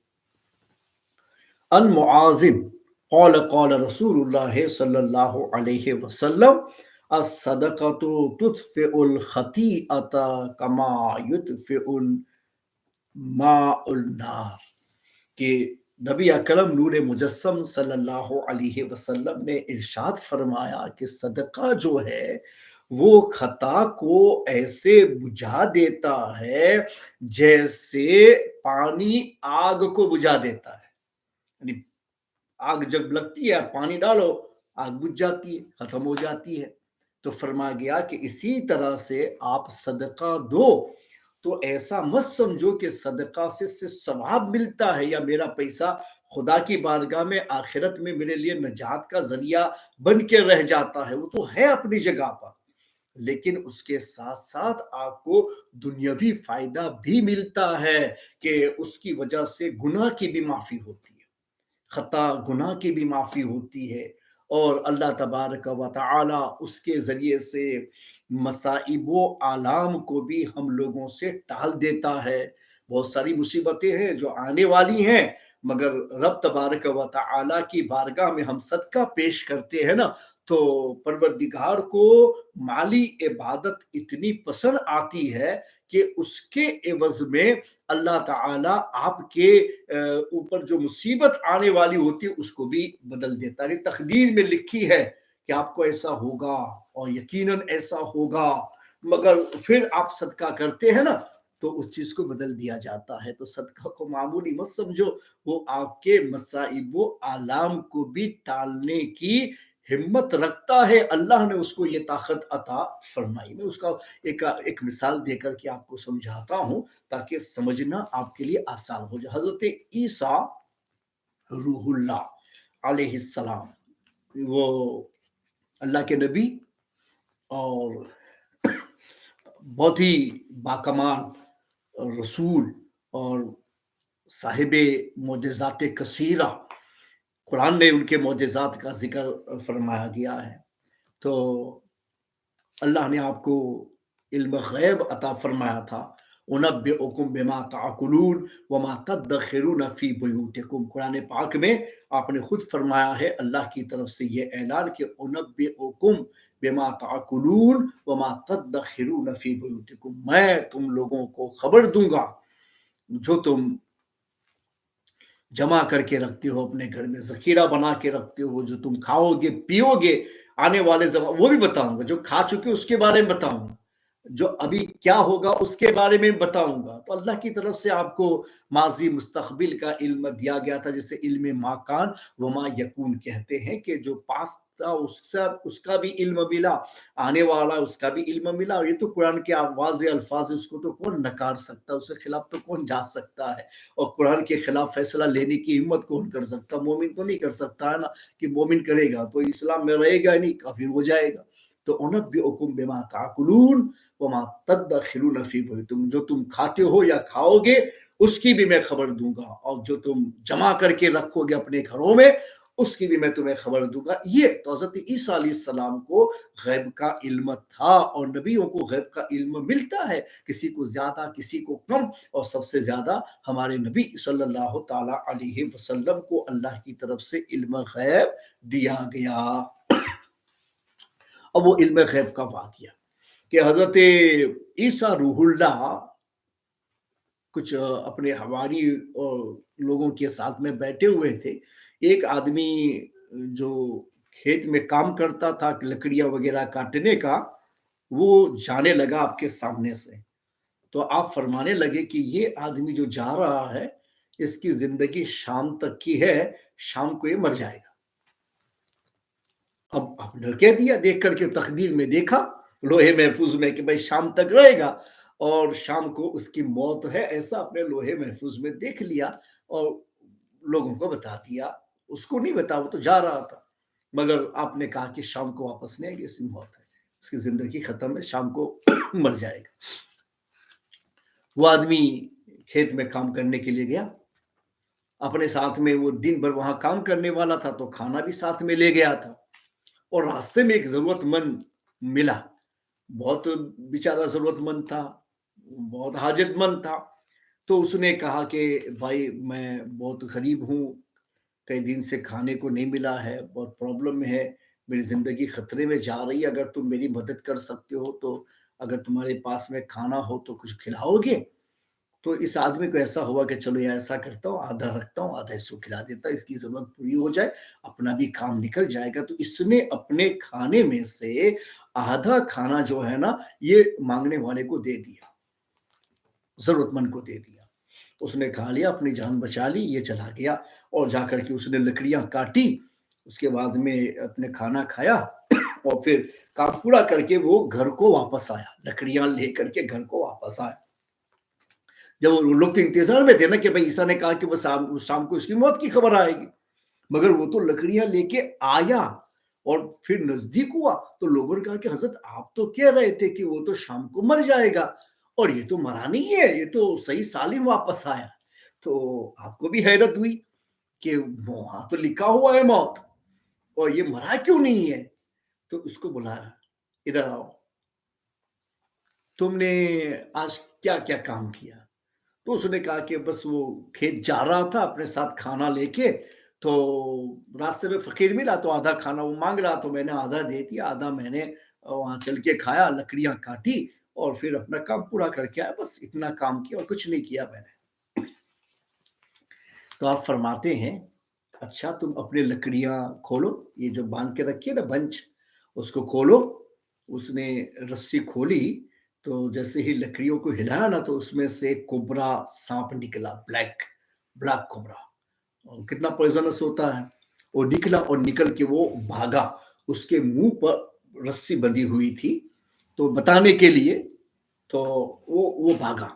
अन मुआज़िब क़ाल क़ाल रसूलुल्लाह सल्लल्लाहु अलैहि वसल्लम अस-सदक़तु तुत्फ़िउल ख़तीअता कमा युत्फ़िउल माउल नार। कि नबी अकरम नूर मुजस्सम सल्लल्लाहु अलैहि वसल्लम ने इरशाद फरमाया कि सदका जो है वो खता को ऐसे बुझा देता है जैसे पानी आग को बुझा देता है। यानी आग जब लगती है, पानी डालो, आग बुझ जाती है, खत्म हो जाती है। तो फरमा गया कि इसी तरह से आप सदका दो تو ایسا مت سمجھو کہ صدقہ سے ثواب ملتا ہے یا میرا پیسہ خدا کی بارگاہ میں آخرت میں میرے لیے نجات کا ذریعہ بن کے رہ جاتا ہے۔ وہ تو ہے اپنی جگہ پر، لیکن اس کے ساتھ ساتھ آپ کو دنیاوی فائدہ بھی ملتا ہے کہ اس کی وجہ سے گناہ کی بھی معافی ہوتی ہے، خطا گناہ کی بھی معافی ہوتی ہے، اور اللہ تبارک و تعالی اس کے ذریعے سے مصائب و آلام کو بھی ہم لوگوں سے ٹال دیتا ہے۔ بہت ساری مصیبتیں ہیں جو آنے والی ہیں، مگر رب تبارک و تعالی کی بارگاہ میں ہم صدقہ پیش کرتے ہیں نا، تو پروردگار کو مالی عبادت اتنی پسند آتی ہے کہ اس کے عوض میں اللہ تعالیٰ آپ کے اوپر جو مصیبت آنے والی ہوتی ہے اس کو بھی بدل دیتا ہے۔ تقدیر میں لکھی ہے کہ آپ کو ایسا ہوگا اور یقیناً ایسا ہوگا، مگر پھر آپ صدقہ کرتے ہیں نا تو اس چیز کو بدل دیا جاتا ہے۔ تو صدقہ کو معمولی مت سمجھو، وہ آپ کے مصائب و آلام کو بھی ٹالنے کی ہمت رکھتا ہے۔ اللہ نے اس کو یہ طاقت عطا فرمائی۔ میں اس کا ایک مثال دے کر کے آپ کو سمجھاتا ہوں تاکہ سمجھنا آپ کے لیے آسان ہو جائے۔ حضرت عیسیٰ روح اللہ علیہ السلام، وہ اللہ کے نبی اور بہت ہی باکمال رسول اور صاحب معجزات کثیرہ، قرآن نے ان کے معجزات کا ذکر فرمایا گیا ہے۔ تو اللہ نے آپ کو علم غیب عطا فرمایا تھا، اُنَبِّئُکُم بِمَا تَأْکُلُونَ وَمَا تَدَّخِرُونَ فِی بُیُوتِکُم۔ قرآن پاک میں آپ نے خود فرمایا ہے اللہ کی طرف سے یہ اعلان کہ اُنَبِّئُکُم بِمَا تَأْکُلُونَ وَمَا تَدَّخِرُونَ فِی بُیُوتِکُم، میں تم لوگوں کو خبر دوں گا جو تم جمع کر کے رکھتے ہو اپنے گھر میں، ذخیرہ بنا کے رکھتے ہو، جو تم کھاؤ گے پیو گے آنے والے زمان، وہ بھی بتاؤں گا۔ جو کھا چکے اس کے بارے میں بتاؤں گا، جو ابھی کیا ہوگا اس کے بارے میں بتاؤں گا۔ تو اللہ کی طرف سے آپ کو ماضی مستقبل کا علم دیا گیا تھا، جسے علم ما کان وما یکون کہتے ہیں، کہ جو پاس تھا اس کا بھی علم ملا، آنے والا اس کا بھی علم ملا۔ اور یہ تو قرآن کے واضح الفاظ، اس کو تو کون نکار سکتا، اس کے خلاف تو کون جا سکتا ہے، اور قرآن کے خلاف فیصلہ لینے کی ہمت کون کر سکتا؟ مومن تو نہیں کر سکتا ہے نا، کہ مومن کرے گا تو اسلام میں رہے گا نہیں، کافر ہو جائے گا۔ تو اُنَبِّئُکُم بِمَا تَأْکُلُونَ وَمَا تَدَّخِرُونَ فِی بُیُوتِکُم، جو تم کھاتے ہو یا کھاؤ گے اس کی بھی میں خبر دوں گا، اور جو تم جمع کر کے رکھو گے اپنے گھروں میں اس کی بھی میں تمہیں خبر دوں گا۔ یہ تو حضرت عیسیٰ علیہ السلام کو غیب کا علم تھا، اور نبیوں کو غیب کا علم ملتا ہے، کسی کو زیادہ کسی کو کم، اور سب سے زیادہ ہمارے نبی صلی اللہ تعالی علیہ وسلم کو اللہ کی طرف سے علم غیب دیا گیا۔ اب وہ علم غیب کا واقعہ کہ حضرت عیسیٰ روح اللہ کچھ اپنے حواری اور لوگوں کے ساتھ میں بیٹھے ہوئے تھے۔ ایک آدمی جو کھیت میں کام کرتا تھا لکڑیاں وغیرہ کاٹنے کا، وہ جانے لگا آپ کے سامنے سے، تو آپ فرمانے لگے کہ یہ آدمی جو جا رہا ہے اس کی زندگی شام تک کی ہے، شام کو یہ مر جائے گا۔ اب آپ نے کہہ دیا، دیکھ کر کے تقدیر میں دیکھا لوہے محفوظ میں کہ بھائی شام تک رہے گا، اور شام کو اس کی موت ہے، ایسا اپنے لوہے محفوظ میں دیکھ لیا اور لوگوں کو بتا دیا۔ اس کو نہیں بتا، وہ تو جا رہا تھا، مگر آپ نے کہا کہ شام کو واپس نہیں آئے گی، اس کی موت ہے، اس کی زندگی ختم ہے، شام کو مر جائے گا۔ وہ آدمی کھیت میں کام کرنے کے لیے گیا، اپنے ساتھ میں وہ دن بھر وہاں کام کرنے والا تھا تو کھانا بھی ساتھ میں لے گیا تھا، اور راستے میں ایک ضرورت مند ملا، بہت بیچارہ ضرورت مند تھا، بہت حاجت مند تھا۔ تو اس نے کہا کہ بھائی میں بہت غریب ہوں، کئی دن سے کھانے کو نہیں ملا ہے، بہت پرابلم ہے، میری زندگی خطرے میں جا رہی ہے، اگر تم میری مدد کر سکتے ہو تو اگر تمہارے پاس میں کھانا ہو تو کچھ کھلاؤ گے؟ تو اس آدمی کو ایسا ہوا کہ چلو یہ ایسا کرتا ہوں، آدھا رکھتا ہوں، آدھا اس کو کھلا دیتا، اس کی ضرورت پوری ہو جائے، اپنا بھی کام نکل جائے گا۔ تو اس نے اپنے کھانے میں سے آدھا کھانا جو ہے نا یہ مانگنے والے کو دے دیا، ضرورت مند کو دے دیا۔ اس نے کھا لیا، اپنی جان بچا لی، یہ چلا گیا، اور جا کر کے اس نے لکڑیاں کاٹی، اس کے بعد میں اپنے کھانا کھایا، اور پھر کام پورا کر کے وہ گھر کو واپس آیا، لکڑیاں لے کر کے گھر کو واپس آیا۔ जब वो लोग तो इंतजार में थे ना कि भाई ईसा ने कहा कि बस शाम को इसकी मौत की खबर आएगी, मगर वो तो लकड़ियां लेके आया और फिर नजदीक हुआ तो लोगों ने कहा कि हजरत आप तो कह रहे थे कि वो तो शाम को मर जाएगा और ये तो मरा नहीं है, ये तो सही सालिम वापस आया। तो आपको भी हैरत हुई कि वहां तो लिखा हुआ है मौत और ये मरा क्यों नहीं है। तो उसको बुलाया, इधर आओ, तुमने आज क्या क्या काम किया। तो उसने कहा कि बस वो खेत जा रहा था अपने साथ खाना लेके, तो रास्ते में फकीर मिला तो आधा खाना वो मांग रहा, तो मैंने आधा दे दिया, आधा मैंने वहां चल के खाया, लकड़ियां काटी और फिर अपना काम पूरा करके आया, बस इतना काम किया और कुछ नहीं किया मैंने। तो आप फरमाते हैं, अच्छा तुम अपने लकड़ियां खोलो, ये जो बांध के रखी है ना बंच, उसको खोलो। उसने रस्सी खोली, तो जैसे ही लकड़ियों को हिलाया ना तो उसमें से कोबरा सांप निकला, ब्लैक ब्लैक कोबरा, और कितना पॉइजनस होता है। वो निकला और निकल के वो भागा, उसके मुंह पर रस्सी बंधी हुई थी तो बताने के लिए, तो वो भागा।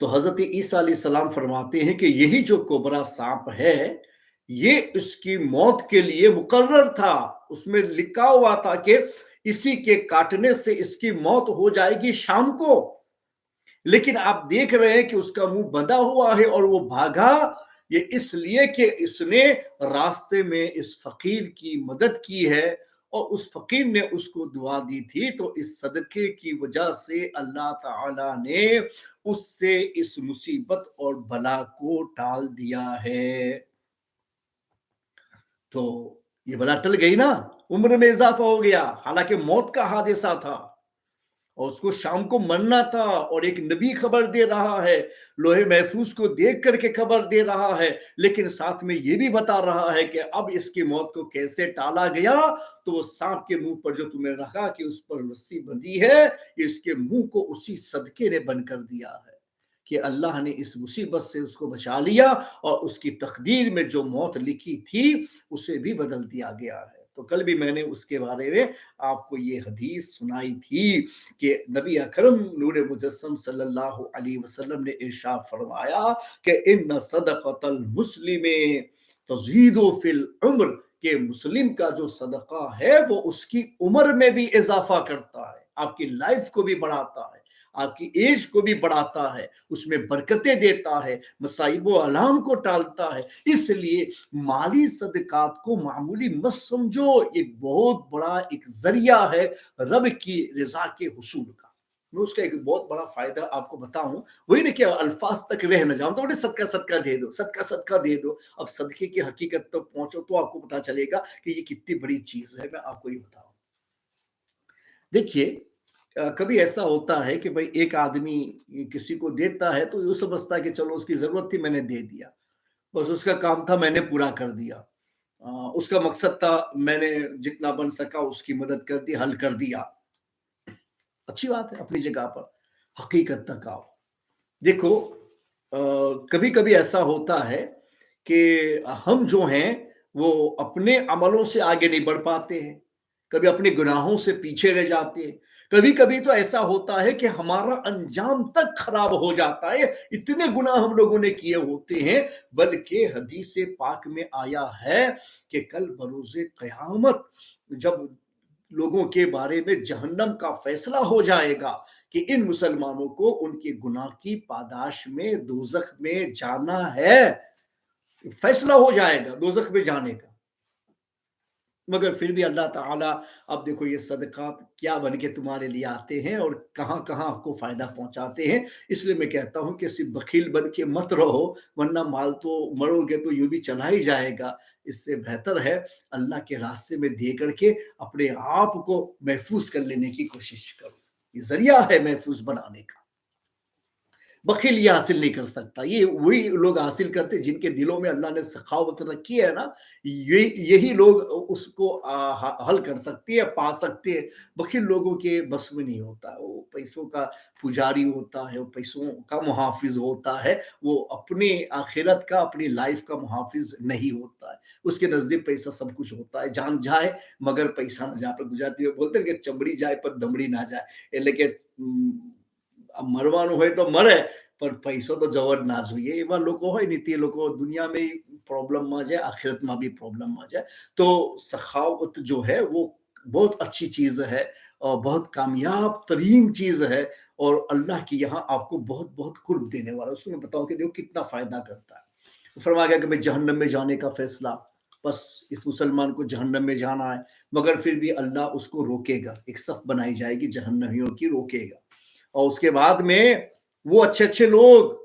तो हजरत ईसा अलैहिस्सलाम फरमाते हैं कि यही जो कोबरा सांप है, ये इसकी मौत के लिए मुकर्रर था, उसमें लिखा हुआ था कि इसी के काटने से इसकी मौत हो जाएगी शाम को। लेकिन आप देख रहे हैं कि उसका मुंह बंधा हुआ है और वो भागा, ये इसलिए कि इसने रास्ते में इस फकीर की मदद की है और उस फकीर ने उसको दुआ दी थी, तो इस सदके की वजह से अल्लाह ताला ने उससे इस मुसीबत और बला को टाल दिया है। तो ये बला टल गई ना, उम्र में इजाफा हो गया, हालांकि मौत का हादसा था और उसको शाम को मरना था, और एक नबी खबर दे रहा है, लोहे महफूज को देख करके खबर दे रहा है, लेकिन साथ में ये भी बता रहा है कि अब इसकी मौत को कैसे टाला गया। तो वो सांप के मुंह पर जो तुमने रखा कि उस पर रस्सी बंधी है, इसके मुंह को उसी सदके ने बंद कर दिया है कि अल्लाह ने इस मुसीबत से उसको बचा लिया और उसकी तकदीर में जो मौत लिखी थी उसे भी बदल दिया गया है। तो कल भी मैंने उसके बारे में आपको ये हदीस सुनाई थी कि नबी अकरम नूर मुजस्सम सल्लल्लाहु अलैहि वसल्लम ने इरशाद फरमाया कि इन्न सदक़तल मुस्लिमे तज़ीदु फिल उम्र, के मुस्लिम का जो सदका है वो उसकी उम्र में भी इजाफा करता है, आपकी लाइफ को भी बढ़ाता है, आपकी एज को भी बढ़ाता है, उसमें बरकतें देता है, मसाइब अलाम को टालता है। इसलिए माली सदकात को मामूली मत समझो, एक बहुत बड़ा एक जरिया है रब की रजा के हुसूल का। मैं उसका एक बहुत बड़ा फायदा आपको बताऊं, वही ना कि अल्फाज तक रह न जाऊं, तो सदका सदका दे दो, सदका सदका दे दो। अब सदके की हकीकत तक पहुंचो तो आपको पता चलेगा कि ये कितनी बड़ी चीज है। मैं आपको ये बताऊं, देखिए, कभी ऐसा होता है कि भाई एक आदमी किसी को देता है तो ये समझता है कि चलो उसकी जरूरत थी मैंने दे दिया, बस उसका काम था मैंने पूरा कर दिया। उसका मकसद था मैंने जितना बन सका उसकी मदद कर दी, हल कर दिया। अच्छी बात है अपनी जगह पर, हकीकत तक आओ। देखो, कभी कभी ऐसा होता है कि हम जो हैं वो अपने अमलों से आगे नहीं बढ़ पाते हैं, कभी अपने गुनाहों से पीछे रह जाते हैं। कभी कभी तो ऐसा होता है कि हमारा अंजाम तक खराब हो जाता है, इतने गुनाह हम लोगों ने किए होते हैं। बल्कि हदीस पाक में आया है कि कल बरोज़े क़यामत जब लोगों के बारे में जहन्नम का फैसला हो जाएगा कि इन मुसलमानों को उनके गुनाह की पादाश में दोजख में जाना है, फैसला हो जाएगा दोजख में जाने का। मगर फिर भी अल्लाह ताला, अब देखो ये सदक़ात क्या बन के तुम्हारे लिए आते हैं और कहाँ-कहाँ आपको फ़ायदा पहुँचाते हैं। इसलिए मैं कहता हूँ कि सिर्फ़ बख़ील बन के मत रहो, वरना माल तो मरोगे तो यूँ भी चला ही जाएगा। इससे बेहतर है अल्लाह के रास्ते में दे कर के अपने आप को महफ़ूज़ कर लेने की कोशिश करो। ये ज़रिया है महफ़ूज़ बनाने का। बखील ये हासिल नहीं कर सकता, ये वही लोग हासिल करते जिनके दिलों में अल्लाह ने सखावत रखी है ना, ये यही लोग उसको हल कर सकते हैं, पा सकते हैं। बखील लोगों के बस में नहीं होता, वो पैसों का पुजारी होता है, वो पैसों का मुहाफिज होता है, वो अपने आखिरत का, अपनी लाइफ का मुहाफिज नहीं होता है। उसके नज़दीक पैसा सब कुछ होता है, जान जाए मगर पैसा ना जाए। पर गुजराती में बोलते हैं कि चमड़ी जाए पर दमड़ी ना जाए, એટલે કે મરવાનું હોય તો મરે, પણ પૈસો તો જવો જ ના જોઈએ. એવા લોકો હોય ને તે લોકો દુનિયામાં प्रॉब्लम है, आखिरत में भी प्रॉब्लम है. तो सखावत जो है वो बहुत अच्छी चीज है और बहुत कामयाब तरीन चीज है, और अल्लाह की यहाँ आपको बहुत बहुत कुर्ब देने वाला है. उसको मैं बताऊं कि देखो कितना फायदा करता है. तो फरमा गया कि भाई जहन्नम में जाने का फैसला, बस इस मुसलमान को जहन्नम में जाना है, मगर फिर भी अल्लाह उसको रोकेगा, एक सफ बनाई जाएगी जहन्नमियों की, रोकेगा. और उसके बाद में वो अच्छे अच्छे लोग,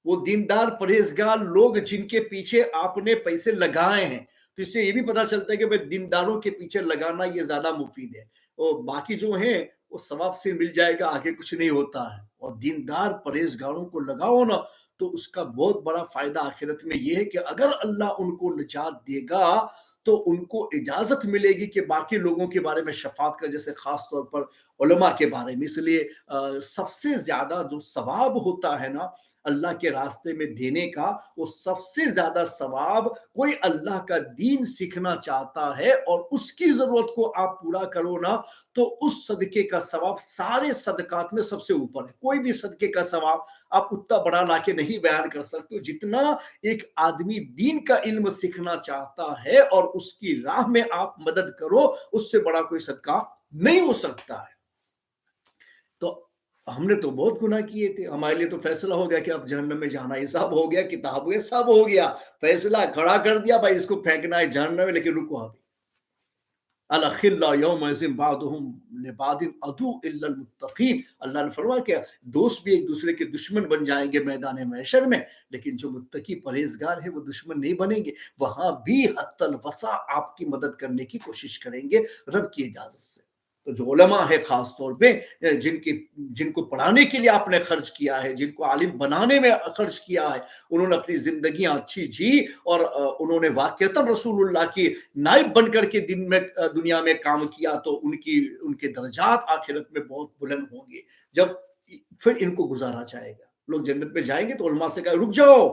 वो दीनदार परहेजगार लोग जिनके पीछे आपने पैसे लगाए हैं, तो इससे ये भी पता चलता है कि भाई दीनदारों के पीछे लगाना ये ज्यादा मुफीद है. और बाकी जो है वो सवाब से मिल जाएगा, आगे कुछ नहीं होता है. और दीनदार परहेजगारों को लगाओ ना, तो उसका बहुत बड़ा फायदा आखिरत में ये है कि अगर अल्लाह उनको निजात देगा तो उनको इजाजत मिलेगी कि बाकी लोगों के बारे में शफात कर, जैसे खास तौर पर उलमा के बारे में. इसलिए सबसे ज्यादा जो सवाब होता है ना अल्लाह के रास्ते में देने का, वो सबसे ज्यादा सवाब कोई अल्लाह का दीन सीखना चाहता है और उसकी जरूरत को आप पूरा करो ना, तो उस सदके का सवाब सारे सदकात में सबसे ऊपर है. कोई भी सदके का सवाब आप उतना बड़ा लाके नहीं बयान कर सकते जितना एक आदमी दीन का इल्म सीखना चाहता है और उसकी राह में आप मदद करो, उससे बड़ा कोई सदका नहीं हो सकता है. तो हमने तो बहुत गुनाह किए थे, हमारे लिए तो फैसला हो गया कि अब जहन्नम में जाना, ये सब हो गया, किताब हुए, सब हो गया, फैसला खड़ा कर दिया भाई इसको फेंकना है जहन्नम में. लेकिन रुको अभी, अलखिल्ला यौमइज़िन बादुहुम लिबादिन अदु इल्लल मुत्तकीन. अल्लाह ने फरमाया कि दोस्त भी एक दूसरे के दुश्मन बन जाएंगे मैदान महशर में, लेकिन जो मुत्तकी परहेजगार है वो दुश्मन नहीं बनेंगे. वहां भी हत्तल वसा आपकी मदद करने की कोशिश करेंगे रब की इजाजत से. तो जो उलमा है खास तौर पे, जिनकी जिनको पढ़ाने के लिए आपने खर्च किया है, जिनको आलिम बनाने में खर्च किया है, उन्होंने अपनी जिंदगियां अच्छी जी और उन्होंने वाकईतन रसूलुल्लाह की नाइब बन करके दिन में दुनिया में काम किया, तो उनकी उनके दर्जात आखिरत में बहुत बुलंद होंगे. जब फिर इनको गुजारा जाएगा, लोग जन्नत में जाएंगे तो उलमा से कहा रुक जाओ,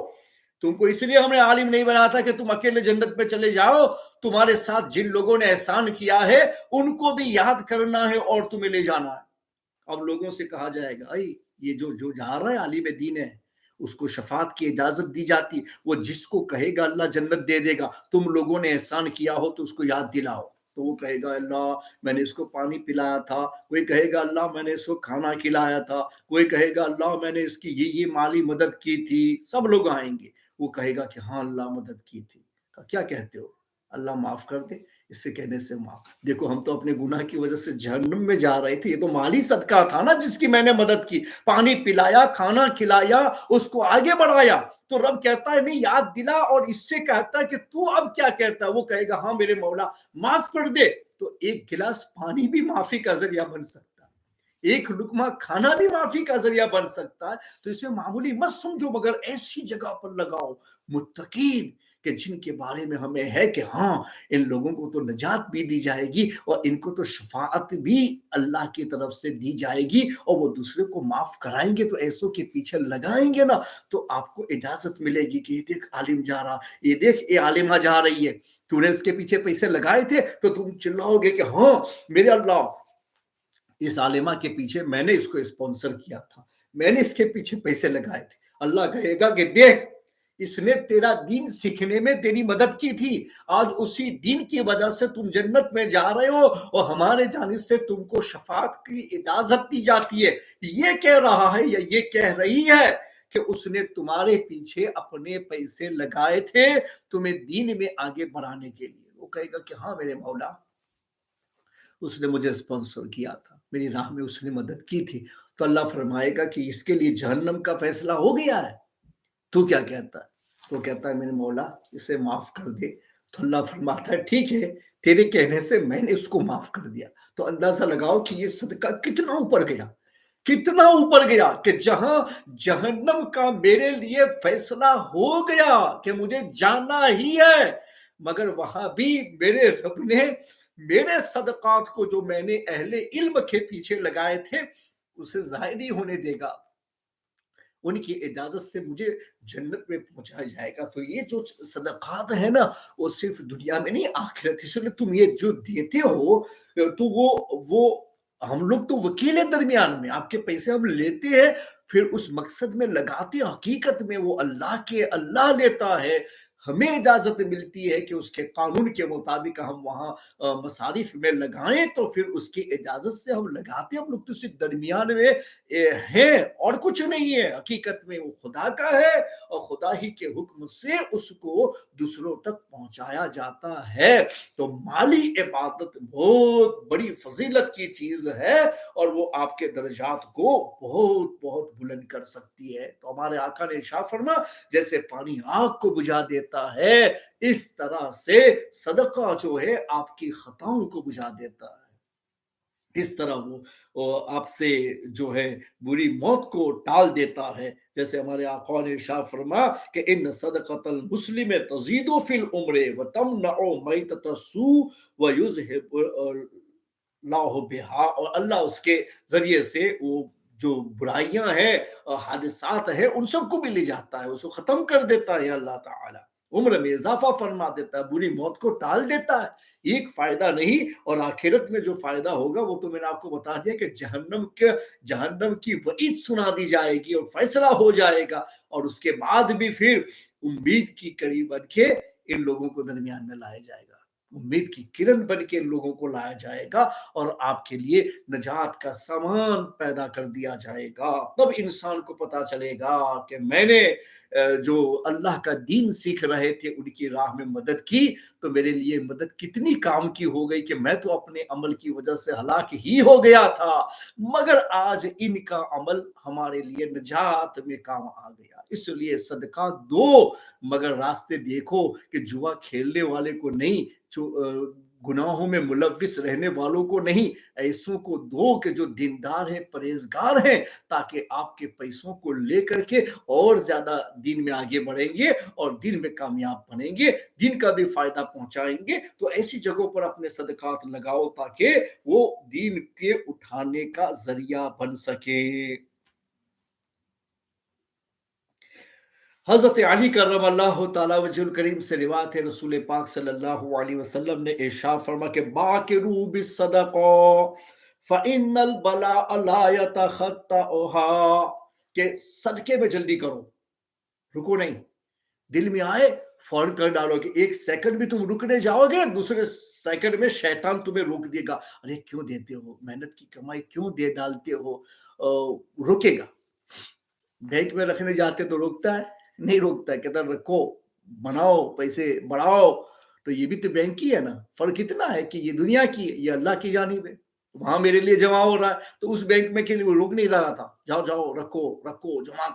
तुमको इसलिए हमने आलिम नहीं बना था कि तुम अकेले जन्नत में चले जाओ, तुम्हारे साथ जिन लोगों ने एहसान किया है उनको भी याद करना है और तुम्हें ले जाना है. अब लोगों से कहा जाएगा अरे ये जो जो जा रहा है आलिम दीन है, उसको शफात की इजाजत दी जाती, वो जिसको कहेगा अल्लाह जन्नत दे देगा. तुम लोगों ने एहसान किया हो तो उसको याद दिलाओ, तो वो कहेगा अल्लाह मैंने इसको पानी पिलाया था, कोई कहेगा अल्लाह मैंने इसको खाना खिलाया था, कोई कहेगा अल्लाह मैंने इसकी ये माली मदद की थी. सब लोग आएंगे, वो कहेगा कि हाँ अल्लाह मदद की थी. क्या कहते हो, अल्लाह माफ कर दे. इससे कहने से माफ, देखो हम तो अपने गुनाह की वजह से जहन्नुम में जा रहे थे, ये तो माली सदका था ना जिसकी मैंने मदद की, पानी पिलाया, खाना खिलाया, उसको आगे बढ़ाया. तो रब कहता है नहीं याद दिला, और इससे कहता है कि तू अब क्या कहता है. वो कहेगा हाँ मेरे मौला माफ कर दे. तो एक गिलास पानी भी माफी का जरिया बन सकता है, एक लुकमा खाना भी माफी का जरिया बन सकता है. तो इसे मामूली मत समझो, मगर ऐसी जगह पर लगाओ मुत्तकीन कि जिनके बारे में हमें है कि हाँ इन लोगों को तो निजात भी दी जाएगी और इनको तो शफाअत भी अल्लाह की तरफ से दी जाएगी, और वो दूसरे को माफ कराएंगे. तो ऐसों के पीछे लगाएंगे ना, तो आपको इजाजत मिलेगी कि ये देख आलिम जा रहा, ये देख ये आलिमा जा रही है, तूने उसके पीछे पैसे लगाए थे तो तुम चिल्लाओगे कि हाँ मेरे अल्लाह इस आलिमा के पीछे मैंने इसको स्पॉन्सर किया था, मैंने इसके पीछे पैसे लगाए थे. अल्लाह कहेगा कि देख इसने तेरा दीन सीखने में तेरी मदद की थी, आज उसी दीन की वजह से तुम जन्नत में जा रहे हो और हमारे जानिब से तुमको शफात की इजाजत दी जाती है. ये कह रहा है या ये कह रही है कि उसने तुम्हारे पीछे अपने पैसे लगाए थे तुम्हें दीन में आगे बढ़ाने के लिए. वो कहेगा कि हाँ मेरे मौला उसने मुझे स्पॉन्सर किया था, मेरी राह में उसने मदद की थी. तो अल्लाह फरमाएगा कि इसके लिए जहन्नम का फैसला हो गया है, तू क्या कहता है. तो कहता है मेरे मौला इसे माफ कर दे. तो अल्लाह फरमाता है ठीक है, तेरे कहने से मैंने उसको माफ कर दिया. तो अंदाजा लगाओ कि ये सदका कितना ऊपर गया, कितना ऊपर गया, कि जहां जहन्नम का मेरे लिए फैसला हो गया कि मुझे जाना ही है, मगर वहां भी मेरे रब ने मेरे सदकात को जो मैंने अहले इल्म के पीछे लगाए थे उसे जाहिर नहीं होने देगा, उनकी इजाजत से मुझे जन्नत में पहुंचाया जाएगा. तो ये जो सदकात है ना वो सिर्फ दुनिया में नहीं आखिरत. इसलिए तुम ये जो देते हो तो वो हम लोग तो वकील है दरमियान में, आपके पैसे हम लेते हैं, फिर उस मकसद में लगाते हैं, हकीकत में वो अल्लाह लेता है। हमें इजाजत मिलती है कि उसके कानून के मुताबिक हम वहाँ मसारिफ में लगाएं, तो फिर उसकी इजाजत से हम लगाते हैं। हम लोग तो सिर्फ दरमियान में हैं और कुछ नहीं है। हकीकत में वो खुदा का है और खुदा ही के हुक्म से उसको दूसरों तक पहुंचाया जाता है। तो माली इबादत बहुत बड़ी फजीलत की चीज है और वो आपके दर्जात को बहुत बहुत बुलंद कर सकती है। तो हमारे आका ने इरशाद फरमा, जैसे पानी आग को बुझा देता है, इस तरह से सदका जो है आपकी खताओं को बुझा देता है। इस तरह वो आपसे जो है बुरी मौत को टाल देता है। जैसे हमारे आका ने इरशाद फरमा कि इन सदक़तल मुस्लिम तज़ीदु फिल उम्र व तमनउ मैतत सू व युज़हिब लाहु बिहा, और अल्लाह उसके जरिए से वो जो बुराइयां हैं, हादिसात है, उन सबको भी ले जाता है, उसको खत्म कर देता है अल्लाह ताला। उम्र में इजाफा फरमा देता है, बुरी मौत को टाल देता है। एक फायदा नहीं, और आखिरत में जो फायदा होगा वो तो मैंने आपको बता दिया कि जहन्नम की वईद सुना दी जाएगी और फैसला हो जाएगा, और उसके बाद भी फिर उम्मीद की कड़ी बन के इन लोगों को दरमियान में लाया जाएगा, उम्मीद की किरण बन के इन लोगों को लाया जाएगा और आपके लिए नजात का सामान पैदा कर दिया जाएगा। तब इंसान को पता चलेगा कि मैंने जो अल्लाह का दीन सीख रहे थे उनकी राह में मदद की, तो मेरे लिए मदद कितनी काम की हो गई कि मैं तो अपने अमल की वजह से हलाक ही हो गया था, मगर आज इनका अमल हमारे लिए निजात में काम आ गया। इसलिए सदका दो, मगर रास्ते देखो कि जुआ खेलने वाले को नहीं, गुनाहों में मुलव्विस रहने वालों को नहीं, ऐसों को दो कि जो दीनदार है, परहेजगार है, ताकि आपके पैसों को लेकर के और ज्यादा दिन में आगे बढ़ेंगे और दिन में कामयाब बनेंगे, दिन का भी फायदा पहुंचाएंगे। तो ऐसी जगहों पर अपने सदकात लगाओ ताकि वो दिन के उठाने का जरिया बन सके। हजरत अली करमल्लाहु ताला वजहुल करीम से रिवायत है, रसूल पाक सल्लल्लाहु अलैहि वसल्लम ने इरशाद फरमा के बाकिरू बिस्सदक़ा फ़इन्नल बलाअ ला यतख़त्तउहा, के सदके में जल्दी करो, रुको नहीं। दिल में आए फौरन कर डालोगे, एक सेकंड भी तुम रुकने जाओगे ना, दूसरे सेकंड में शैतान तुम्हें रोक देगा। अरे क्यों देते हो, मेहनत की कमाई क्यों दे डालते हो, रोकेगा। बैंक में रखने जाते तो रोकता है, नहीं रोकता है, कहता रखो, बनाओ, पैसे बढ़ाओ। तो ये भी तो बैंक ही है ना, फर्क इतना है कि ये दुनिया की है, ये अल्लाह की जानिब है। वहां मेरे लिए जमा हो रहा है, तो उस बैंक में के लिए वो रोक नहीं रहा था, जाओ जाओ रखो रखो, जमा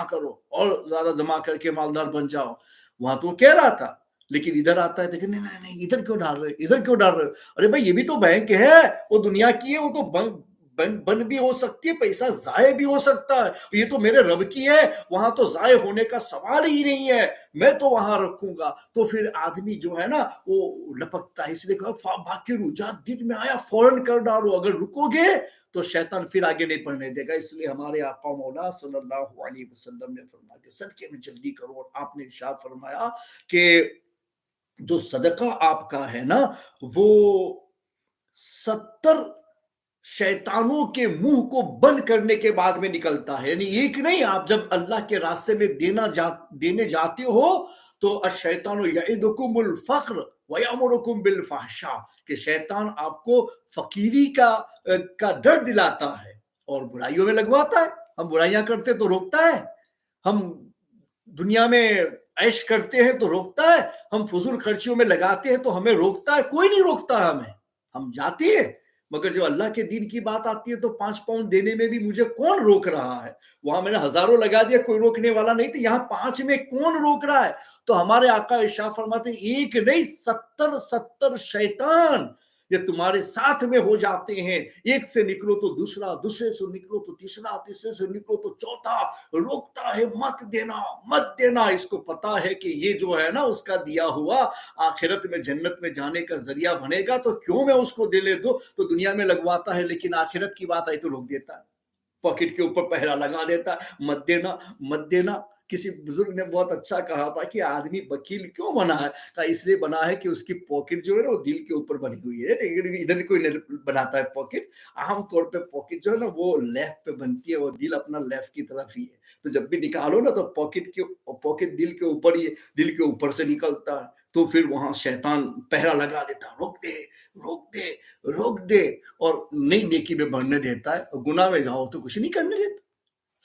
करो और ज्यादा जमा करके मालदार बन जाओ। वहां तो वो कह रहा था, लेकिन इधर आता है तो नहीं नहीं नहीं, इधर क्यों डाल रहे, इधर क्यों डाल रहे हो? अरे भाई ये भी तो बैंक है, वो दुनिया की है, वो तो बन भी हो सकती है, पैसा जाये भी हो सकता है, ये तो मेरे रब की है, वहां तो जाये होने का सवाल ही नहीं है, मैं तो वहां रखूंगा। तो फिर आदमी जो है ना वो लपकता है, इसलिए बाकी रुझा दिल में आया फौरन कर डालो, अगर रुकोगे तो शैतान फिर आगे नहीं बढ़ने देगा। इसलिए हमारे आका मौला सल्लल्लाहु अलैहि वसल्लम ने फरमाया कि सदके में जल्दी करो, और आपने इरशाद फरमाया कि जो सदका आपका है ना, वो 70 शैतानों के मुंह को बंद करने के बाद में निकलता है। यानी एक नहीं, आप जब अल्लाह के रास्ते में देने जाते हो तो अशैतान यइदुकुमुल फक्र व यअमुरुकुम बिल फहशा, कि शैतान आपको फकीरी का डर दिलाता है और बुराइयों में लगवाता है। हम बुराइयां करते तो रोकता है, हम दुनिया में ऐश करते हैं तो रोकता है, हम फजूल खर्चियों में लगाते हैं तो हमें रोकता है, कोई नहीं रोकता है हमें, हम जाते हैं। मगर जो अल्लाह के दीन की बात आती है तो 5 पाउंड देने में भी मुझे कौन रोक रहा है? वहां मैंने हजारों लगा दिया, कोई रोकने वाला नहीं, तो यहाँ 5 में कौन रोक रहा है? तो हमारे आका इरशाद फरमाते, एक नहीं 70 शैतान ये तुम्हारे साथ में हो जाते हैं। एक से निकलो तो दूसरा, दूसरे से निकलो तो तीसरा, तीसरे से निकलो तो चौथा, रोकता है मत देना मत देना। इसको पता है कि ये जो है ना उसका दिया हुआ आखिरत में जन्नत में जाने का जरिया बनेगा, तो क्यों मैं उसको दिले दो। तो दुनिया में लगवाता है, लेकिन आखिरत की बात आई तो रोक देता है, पॉकेट के ऊपर पहरा लगा देता है, मत देना मत देना। किसी बुजुर्ग ने बहुत अच्छा कहा था कि आदमी वकील क्यों बना है? कहा इसलिए बना है कि उसकी पॉकेट जो है ना वो दिल के ऊपर बनी हुई है, लेकिन इधर कोई नहीं बनाता है पॉकेट। आम तौर पे पॉकेट जो है ना वो लेफ्ट पे बनती है और दिल अपना लेफ्ट की तरफ ही है। तो जब भी निकालो ना तो पॉकेट दिल के ऊपर ही, दिल के ऊपर से निकलता है। तो फिर वहां शैतान पहरा लगा देता है, रोक दे, रोक दे, रोक दे, और नई नेकी में बढ़ने देता है, और गुनाह में जाओ तो कुछ नहीं करने देता,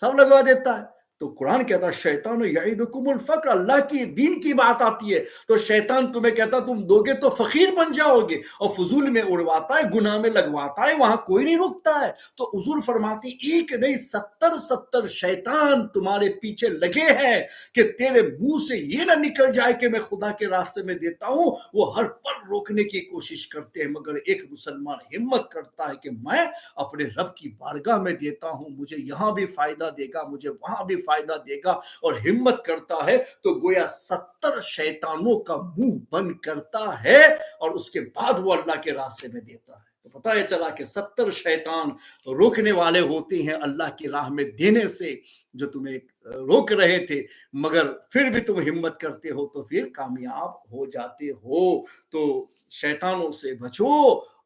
सब लगवा देता है। तो कुरान कहता है शैतान यईदुकुमुल फक्र, अल्लाह की दीन की बात आती है तो शैतान तुम्हें कहता तुम दोगे तो फकीर बन जाओगे, और फजूल में उड़वाता है, गुनाह में लगवाता है, वहां कोई नहीं रुकता है। तो हुजूर फरमाती एक नहीं 70 शैतान तुम्हारे पीछे लगे हैं कि तेरे मुंह से ये ना निकल जाए कि मैं खुदा के रास्ते में देता हूं, वो हर पल रोकने की कोशिश करते हैं। मगर एक मुसलमान हिम्मत करता है कि मैं अपने रब की बारगाह में देता हूं, मुझे यहां भी फायदा देगा, मुझे वहां भी फायदा देगा, और हिम्मत करता है तो गोया 70 शैतानों का मुंह बंद करता है और उसके बाद वो अल्लाह के रास्ते में देता है। तो पता है चला कि 70 शैतान रोकने वाले होते हैं अल्लाह की राह में देने से, जो तुम्हें रोक रहे थे, मगर फिर भी तुम हिम्मत करते हो तो फिर कामयाब हो जाते हो। तो शैतानों से बचो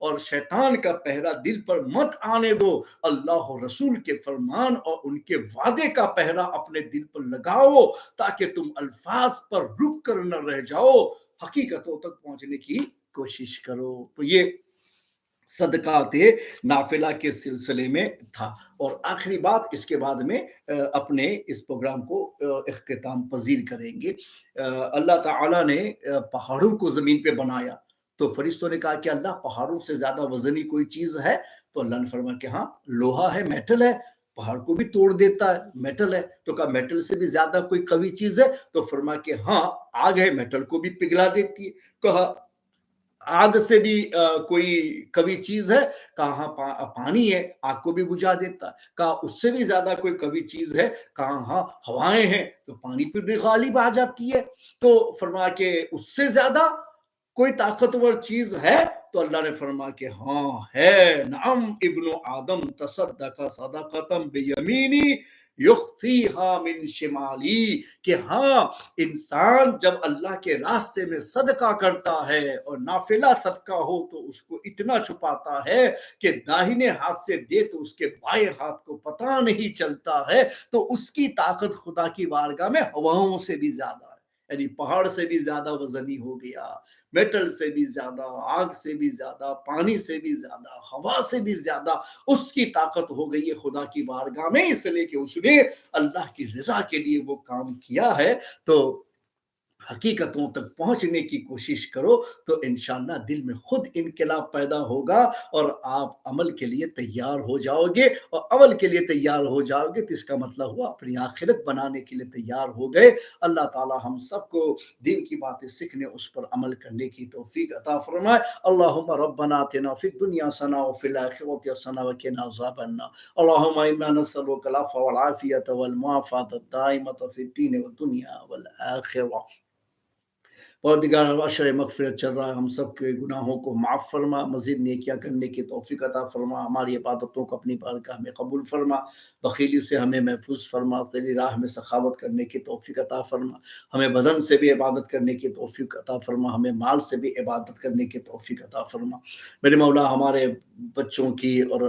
और शैतान का पहरा दिल पर मत आने दो। अल्लाह और रसूल के फरमान और उनके वादे का पहरा अपने दिल पर लगाओ, ताकि तुम अल्फाज पर रुक कर न रह जाओ, हकीकतों तक पहुंचने की कोशिश करो। तो ये सदकात नाफिला के सिलसिले में था। और आखिरी बात, इसके बाद में अपने इस प्रोग्राम को इख्तिताम पजीर करेंगे। अल्लाह ताला ने पहाड़ों को जमीन पे बनाया, तो फरिश्तों ने कहा कि अल्लाह पहाड़ों से ज्यादा वजनी कोई चीज है? तो अल्लाह ने फरमाया कि हाँ, लोहा है, मेटल है, पहाड़ को भी तोड़ देता है, मेटल है। तो कहा मेटल से भी ज्यादा कोई कवि चीज है? तो फरमाया कि हाँ, आग है, मेटल को भी पिघला देती है। कहा आग से भी कोई कवि चीज है? कहा हाँ, पानी है, आग को भी बुझा देता है। कहा उससे भी ज्यादा कोई कवि चीज है? कहा हाँ, हवाएं हैं, तो पानी पे भी गालिब आ जाती है। तो फरमा के उससे ज्यादा कोई ताकतवर चीज है? तो अल्लाह ने फरमा के हाँ है, नाम इब्नो आदम तसद्दका सदकतम बियमीनी युखफीहा मिन शिमाली, कि हाँ, इंसान जब अल्लाह के रास्ते में सदका करता है और नाफिला सदका हो तो उसको इतना छुपाता है कि दाहिने हाथ से दे तो उसके बाएं हाथ को पता नहीं चलता है। तो उसकी ताकत खुदा की बारगाह में हवाओं से भी ज्यादा है, यानी पहाड़ से भी ज्यादा वजनी हो गया, मेटल से भी ज्यादा, आग से भी ज्यादा, पानी से भी ज्यादा, हवा से भी ज्यादा उसकी ताकत हो गई है खुदा की बारगाह में, इसलिए कि उसने अल्लाह की रजा के लिए वो काम किया है। तो हकीकतों तक पहुंचने की कोशिश करो तो इंशाल्लाह दिल में खुद इनकलाब पैदा होगा और आप अमल के लिए तैयार हो जाओगे, और अमल के लिए तैयार हो जाओगे तो इसका मतलब हुआ अपनी आखिरत बनाने के लिए तैयार हो गए। अल्लाह ताला हम सबको दीन की बातें सीखने, उस पर अमल करने की तौफीक अता फरमाए। अल्लाहुम्मा रब्बना आतिना फिद दुनिया हसना व फिल आखिरति हसना व किना अज़ाबन्नार। अल्लाहुम्मा इन्ना नस्अलुका अल अफ़्व वल आफ़ियत वल मुआफ़ात अद-दाइमत फ़िद दीन व दुनिया वल आखिरह। परवरदिगार अशर मगफिरत चल रहा है, हम सब के गुनाहों को माफ़ फरमा, मज़ीद नेकियां करने की तौफ़ीक अता फरमा, हमारी इबादतों को अपनी बारगाह में कबूल फरमा, बख़ीली से हमें महफूज फरमा, तेरी राह में सखावत करने की तौफ़ीक अता फरमा, हमें बदन से भी इबादत करने की तौफ़ीक अता फरमा, हमें माल से भी इबादत करने की तौफ़ीक अता फरमा। मेरे मौला हमारे बच्चों की और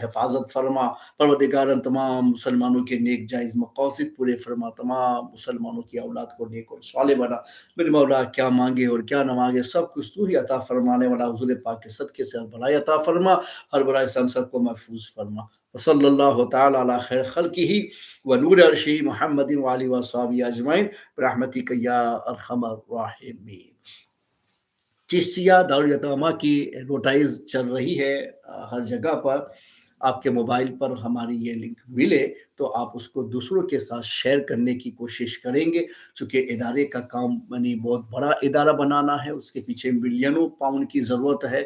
हिफाजत फरमा, परवरदिगार तमाम मुसलमानों के नेक जायज़ मक़ासिद पूरे फरमा, तमाम मुसलमानों की औलाद को नेक और साले बना। मेरे मौला क्या मांगे और क्या न मांगे सब कुछ तू ही अता फरमाने वाला, हुजूर पाक के सदके से हर भलाई अता फरमा, हर बुराई से हम सबको महफूज फरमा। सल्लल्लाहु तआला अला खैर खल्किही व नूर अर्शी मुहम्मदिन व आलिहि व अस्हाबिही अजमईन बिरहमतिका या अरहमर राहिमीन। चिश्तिया दारुल यतामा की एडवर्टाइज चल रही है हर जगह पर। आपके मोबाइल पर हमारी ये लिंक मिले तो आप उसको दूसरों के साथ शेयर करने की कोशिश करेंगे, चूँकि इदारे का काम यानी बहुत बड़ा इदारा बनाना है, उसके पीछे मिलियनों पाउंड की ज़रूरत है।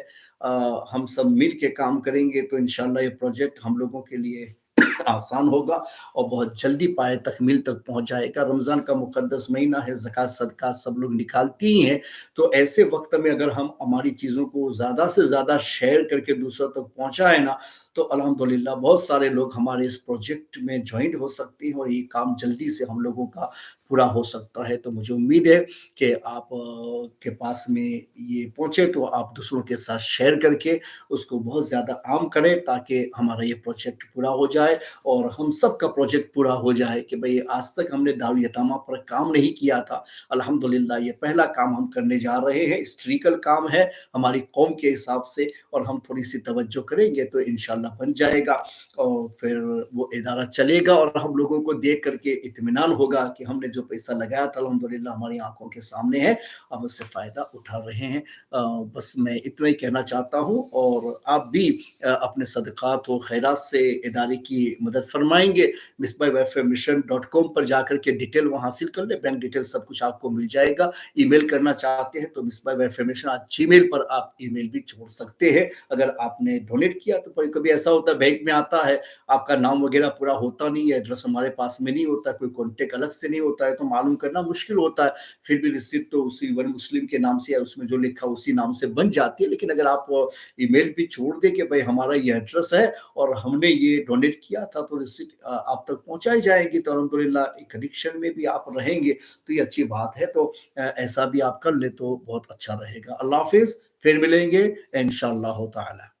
हम सब मिल के काम करेंगे तो इंशाअल्लाह ये प्रोजेक्ट हम लोगों के लिए आसान होगा और बहुत जल्दी पाए तकमील तक पहुंच जाएगा। रमज़ान का मुक़द्दस महीना है, ज़कात सदक़ात सब लोग निकालती ही हैं, तो ऐसे वक्त में अगर हम हमारी चीज़ों को ज़्यादा से ज़्यादा शेयर करके दूसरों तक पहुँचाएँ ना, तो अल्हम्दुलिल्लाह बहुत सारे लोग हमारे इस प्रोजेक्ट में जॉइन हो सकते हैं और ये काम जल्दी से हम लोगों का पूरा हो सकता है। तो मुझे उम्मीद है कि आप के पास में ये पहुँचे तो आप दूसरों के साथ शेयर करके उसको बहुत ज़्यादा आम करें ताकि हमारा ये प्रोजेक्ट पूरा हो जाए और हम सब का प्रोजेक्ट पूरा हो जाए कि भई आज तक हमने दारुल यतामा पर काम नहीं किया था। अल्हम्दुलिल्लाह ये पहला काम हम करने जा रहे हैं, हिस्ट्ोरिकल काम है हमारी कौम के हिसाब से और हम थोड़ी-सी तवज्जो करेंगे तो इंशाअल्लाह बन जाएगा और फिर वो इदारा चलेगा और हम लोगों को देख कर के इत्मीनान होगा कि हमने जो पैसा लगाया था अल्हम्दुलिल्लाह हमारी आँखों के सामने है, हम उससे फ़ायदा उठा रहे हैं। बस मैं इतना ही कहना चाहता हूँ और आप भी अपने सदक़ात व खैरात से इदारे की मदद फ़रमाएँगे। misbahwelfaremission.com पर जाकर के डिटेल वहाँ हासिल कर लें, बैंक डिटेल सब कुछ आपको मिल जाएगा। ईमेल करना चाहते हैं तो misbahwelfaremission@gmail पर आप ईमेल भी छोड़ सकते हैं। अगर आपने डोनेट किया तो कभी-कभी ऐसा होता है बैंक में आता है, आपका नाम वग़ैरह पूरा होता नहीं है, एड्रेस हमारे पास में नहीं होता, कोई कॉन्टैक्ट अलग से नहीं होता है, तो मालूम करना मुश्किल होता है। फिर भी रिसीप्ट तो उसी वन मुस्लिम के नाम से या उसमें जो लिखा उसी नाम से बन जाती है। लेकिन अगर आप ईमेल भी छोड़ दें कि भाई हमारा ये एड्रेस है और हमने ये डोनेट किया था तो रिसीप्ट आप तक पहुँचाई जाएगी तो अल्हम्दुलिल्लाह कनेक्शन में भी आप रहेंगे तो ये अच्छी बात है। तो ऐसा भी आप कर लें तो बहुत अच्छा रहेगा। अल्लाह हाफ़िज़, फिर मिलेंगे इंशाअल्लाह ताला।